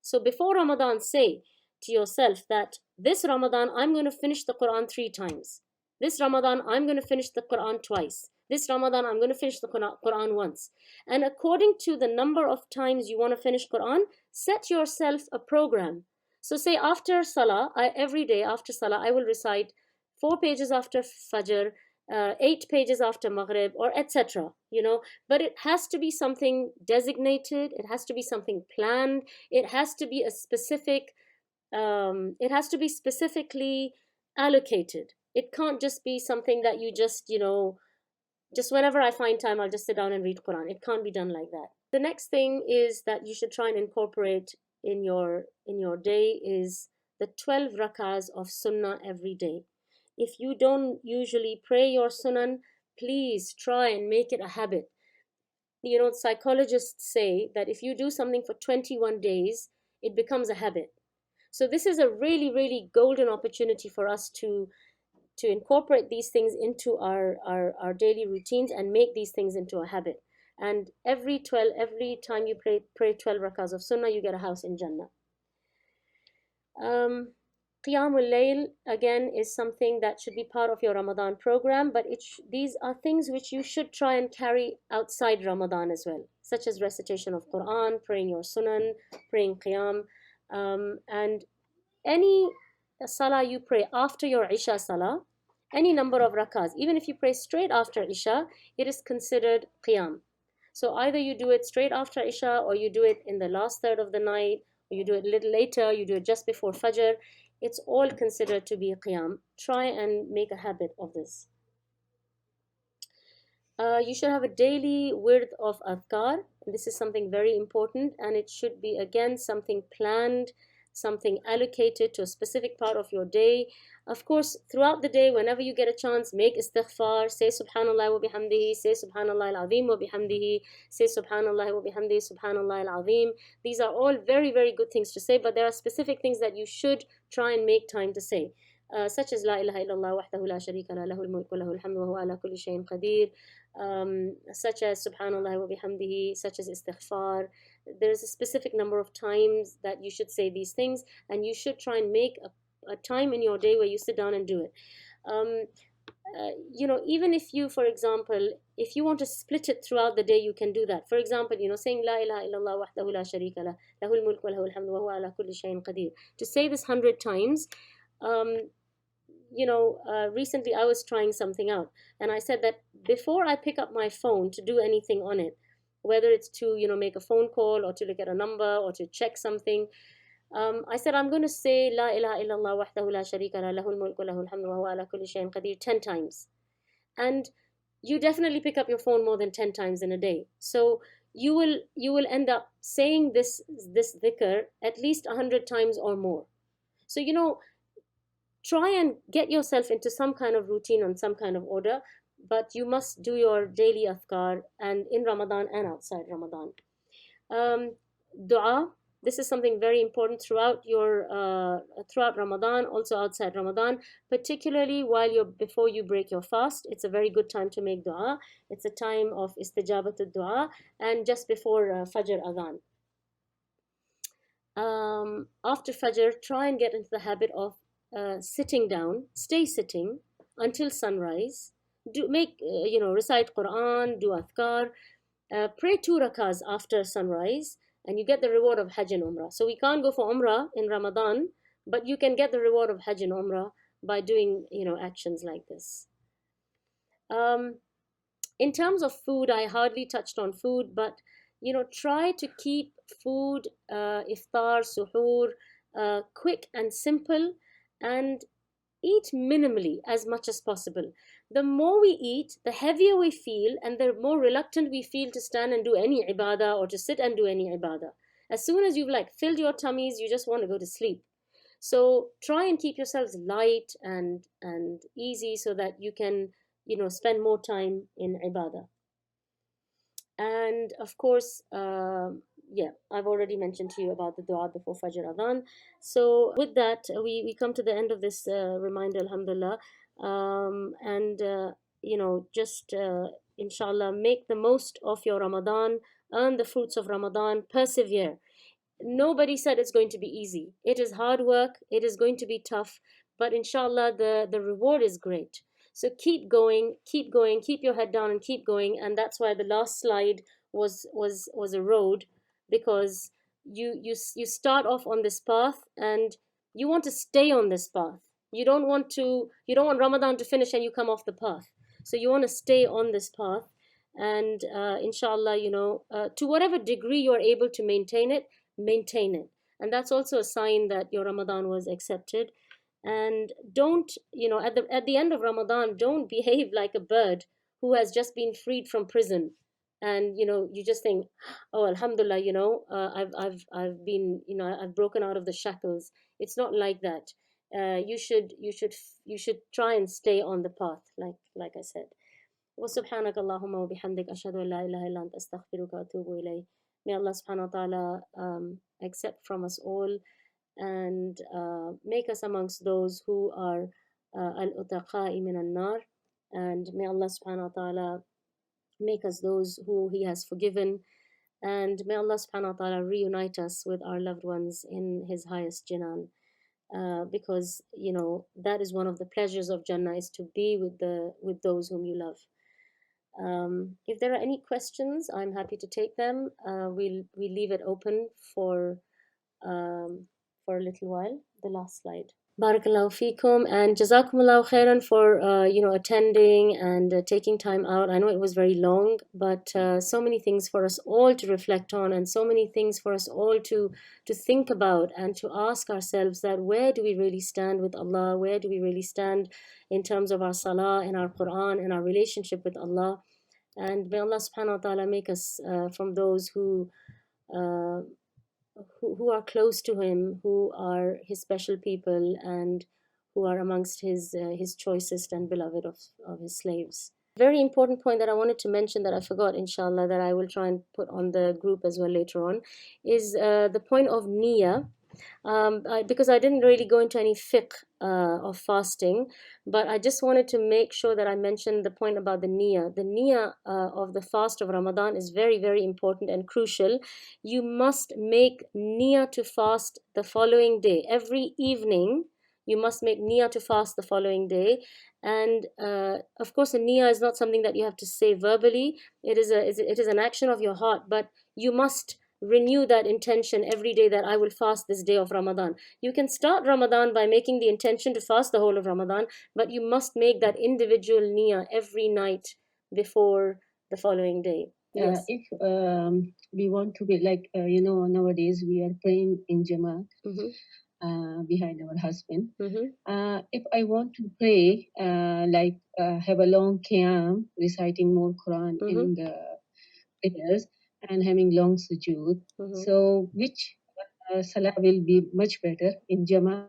So before Ramadan, say to yourself that this Ramadan I'm going to finish the Quran 3 times. This Ramadan I'm going to finish the Quran twice. This Ramadan I'm going to finish the Quran once. And according to the number of times you want to finish Quran, set yourself a program. So say after Salah, every day after Salah, I will recite 4 pages after Fajr, 8 pages after Maghrib, or etc. But it has to be something designated. It has to be something planned. It has to be it has to be specifically allocated. It can't just be something that you just whenever I find time, I'll just sit down and read Quran. It can't be done like that. The next thing is that you should try and incorporate in your day is the 12 rakahs of sunnah every day. If you don't usually pray your sunan, please try and make it a habit. Psychologists say that if you do something for 21 days, it becomes a habit. So this is a really, really golden opportunity for us to incorporate these things into our daily routines and make these things into a habit. And every time you pray 12 rakahs of sunnah, you get a house in Jannah. Qiyamul Layl, again, is something that should be part of your Ramadan program, but these are things which you should try and carry outside Ramadan as well, such as recitation of Quran, praying your sunan, praying Qiyam, and any salah you pray after your Isha salah, any number of rakahs, even if you pray straight after Isha, it is considered Qiyam. So either you do it straight after Isha, or you do it in the last third of the night, or you do it a little later, you do it just before Fajr. It's all considered to be Qiyam. Try and make a habit of this. You should have a daily wird of adhkar. This is something very important, and it should be, again, something planned, something allocated to a specific part of your day. Of course, throughout the day, whenever you get a chance, make istighfar, say subhanallah wa bihamdihi, say subhanallah al-azim wa bihamdihi, say subhanallah wa bihamdihi, subhanallah al-azim. These are all very, very good things to say, but there are specific things that you should try and make time to say, such as la ilaha illallah wahdahu la sharika la lahul mulku wa lahul hamdu wa huwa ala kulli shay'in qadir, such as subhanallah wa bihamdihi, such as istighfar. There's a specific number of times that you should say these things, and you should try and make a time in your day where you sit down and do it. Even if you, for example, if you want to split it throughout the day, you can do that. For example, saying la ilaha illallah wahdahu la sharika la lahul mulku wa lahul hamdu wa huwa ala kulli shay'in qadir. To say this 100 times, recently I was trying something out, and I said that before I pick up my phone to do anything on it, whether it's to make a phone call or to look at a number or to check something, I said I'm going to say la ilaha illallah wahdahu la sharika la lahul mulku wa lahul hamdu wa huwa ala kulli shay'in qadir 10 times. And you definitely pick up your phone more than 10 times in a day, so you will end up saying this dhikr at least 100 times or more. So try and get yourself into some kind of routine and some kind of order, but you must do your daily adhkar, and in Ramadan and outside Ramadan. Dua, this is something very important throughout Ramadan, also outside Ramadan, particularly before you break your fast. It's a very good time to make dua. It's a time of istijabatul dua, and just before Fajr Adhan. After Fajr, try and get into the habit of sitting down, stay sitting until sunrise. Recite Quran, do adhkar, pray 2 rakahs after sunrise, and you get the reward of Hajj and Umrah. So we can't go for Umrah in Ramadan, but you can get the reward of Hajj and Umrah by doing actions like this. In terms of food, I hardly touched on food, but try to keep food, iftar, suhoor, quick and simple, and eat minimally as much as possible. The more we eat, the heavier we feel, and the more reluctant we feel to stand and do any ibadah or to sit and do any ibadah. As soon as you've filled your tummies, you just want to go to sleep. So try and keep yourselves light and easy so that you can spend more time in ibadah. And of course, I've already mentioned to you about the dua before Fajr Adhan. So with that, we come to the end of this reminder, alhamdulillah. just inshallah, make the most of your Ramadan, earn the fruits of Ramadan, persevere. Nobody said it's going to be easy. It is hard work, it is going to be tough, but inshallah, the reward is great. So keep going, keep going, keep your head down and keep going. And that's why the last slide was a road, because you start off on this path and you want to stay on this path. You don't want Ramadan to finish and you come off the path. So you want to stay on this path, and inshallah, to whatever degree you are able to maintain it, maintain it. And that's also a sign that your Ramadan was accepted. And don't, at the end of Ramadan, don't behave like a bird who has just been freed from prison. And you just think, oh, alhamdulillah, I've broken out of the shackles. It's not like that. You should try and stay on the path, like I said. وسبحانك اللهم وبحمدك أشهد أن لا إله إلا أنت أستغفرك وأتوب إليك. May Allah subhanahu wa ta'ala accept from us all, and make us amongst those who are al-utaqa'i min al-nar, and may Allah subhanahu wa ta'ala make us those who He has forgiven, and may Allah subhanahu wa ta'ala reunite us with our loved ones in His highest Jinan, because that is one of the pleasures of Jannah, is to be with those whom you love. If there are any questions, I'm happy to take them. We'll leave it open for a little while. The last slide. Barakallahu feekum, and Jazakumullahu Khairan for attending and taking time out. I know it was very long, but so many things for us all to reflect on, and so many things for us all to think about, and to ask ourselves that where do we really stand with Allah? Where do we really stand in terms of our salah and our Quran and our relationship with Allah? And may Allah subhanahu wa ta'ala make us from those who are close to Him, who are His special people, and who are amongst His choicest and beloved of His slaves. Very important point that I wanted to mention that I forgot, inshallah, that I will try and put on the group as well later on, is the point of niyyah. Because I didn't really go into any fiqh of fasting, but I just wanted to make sure that I mentioned the point about the niyyah. The niyyah of the fast of Ramadan is very, very important and crucial. You must make niyyah to fast the following day. Every evening, you must make niyyah to fast the following day. And of course, a niyyah is not something that you have to say verbally. It is an action of your heart, but you must renew that intention every day, that I will fast this day of Ramadan. You can start Ramadan by making the intention to fast the whole of Ramadan, but you must make that individual niyyah every night before the following day. Yes. If we want to be like, nowadays we are praying in Jamaat behind our husband. If I want to pray, have a long qiyam, reciting more Quran in the prayers, and having long sujood. So which salah will be much better, in Jamaat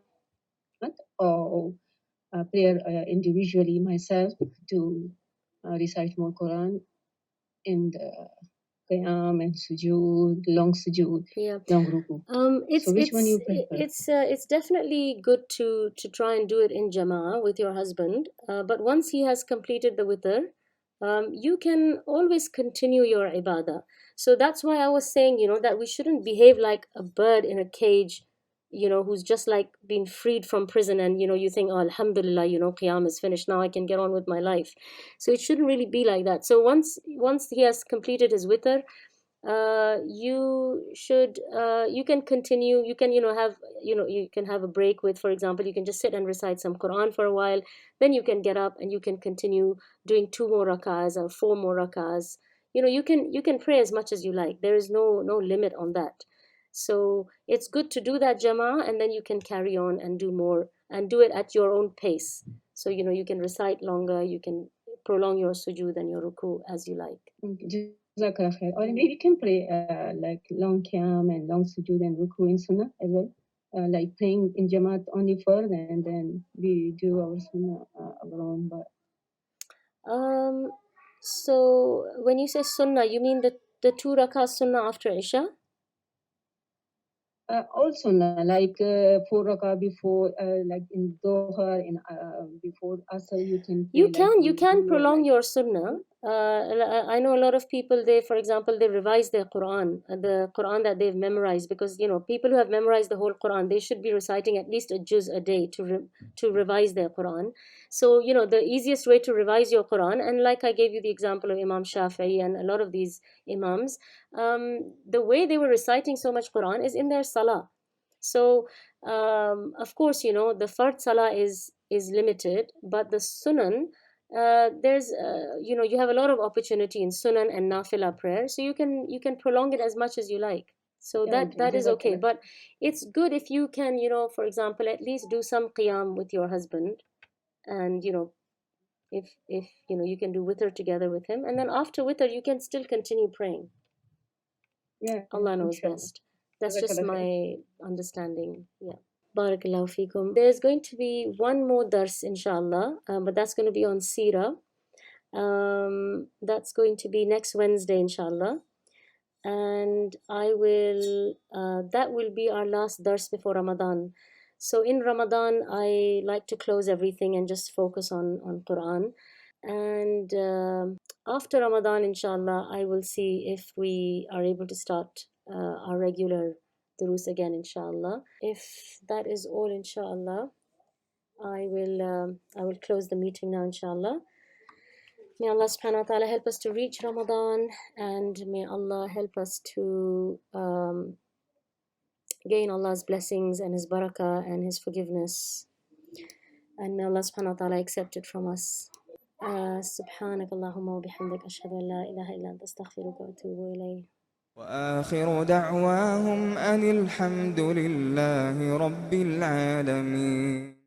or prayer individually myself to recite more Quran in the qiyam and sujood, long sujood, long ruku? So which one you prefer? It's definitely good to try and do it in Jama'ah with your husband, but once he has completed the witr, you can always continue your ibadah. So that's why I was saying, that we shouldn't behave like a bird in a cage, who's just like been freed from prison, and you think, oh, alhamdulillah, qiyam is finished, now I can get on with my life. So it shouldn't really be like that. So once he has completed his witr, you can continue. You can you can have a break with, for example, you can just sit and recite some Quran for a while, then you can get up and you can continue doing 2 more rakahs or 4 more rakahs. You can pray as much as you like. There is no limit on that. So it's good to do that Jama'ah, and then you can carry on and do more, and do it at your own pace. So you can recite longer, you can prolong your sujood and your ruku as you like. Jazakallahu Khairan. Or maybe we can pray like long qiyam and long sujood and ruku in sunnah as well. Like praying in Jamaat only first, and then we do our sunnah our own. But so when you say sunnah, you mean the 2 rakah sunnah after Isha? Also, like 4 rakah before, like in Doha, in before Asr, you can pray. You can prolong your sunnah. I know a lot of people, they, for example, they revise their Quran, the Quran that they've memorized, because, you know, people who have memorized the whole Quran, they should be reciting at least a juz a day to revise their Quran. So, you know, the easiest way to revise your Quran, and like I gave you the example of Imam Shafi'i and a lot of these Imams, the way they were reciting so much Quran is in their salah. So, of course, you know, the fard salah is limited, but the sunan, there's you know, you have a lot of opportunity in sunan and nafila prayer, so you can prolong it as much as you like. So that is okay. But it's good if you can, you know, for example, at least do some qiyam with your husband, and, you know, if you know, you can do witr together with him, and then after witr you can still continue praying. Allah knows best. That's just my understanding. Yeah. Barakallahu feekum. There's going to be one more dars, inshallah, but that's going to be on Seerah. That's going to be next Wednesday, inshallah. And that will be our last dars before Ramadan. So in Ramadan, I like to close everything and just focus on Quran. And after Ramadan, inshallah, I will see if we are able to start our regular durus again, inshallah. If that is all, inshallah, I will close the meeting now, inshallah. May Allah subhanahu wa ta'ala help us to reach Ramadan, and may Allah help us to gain Allah's blessings and His barakah and His forgiveness, and may Allah subhanahu wa ta'ala accept it from us. سبحانك اللهم وبحمدك أشهد أن لا إله إلا أنت أستغفرك وأتوب إليك. وآخر دعواهم أن الحمد لله رب العالمين.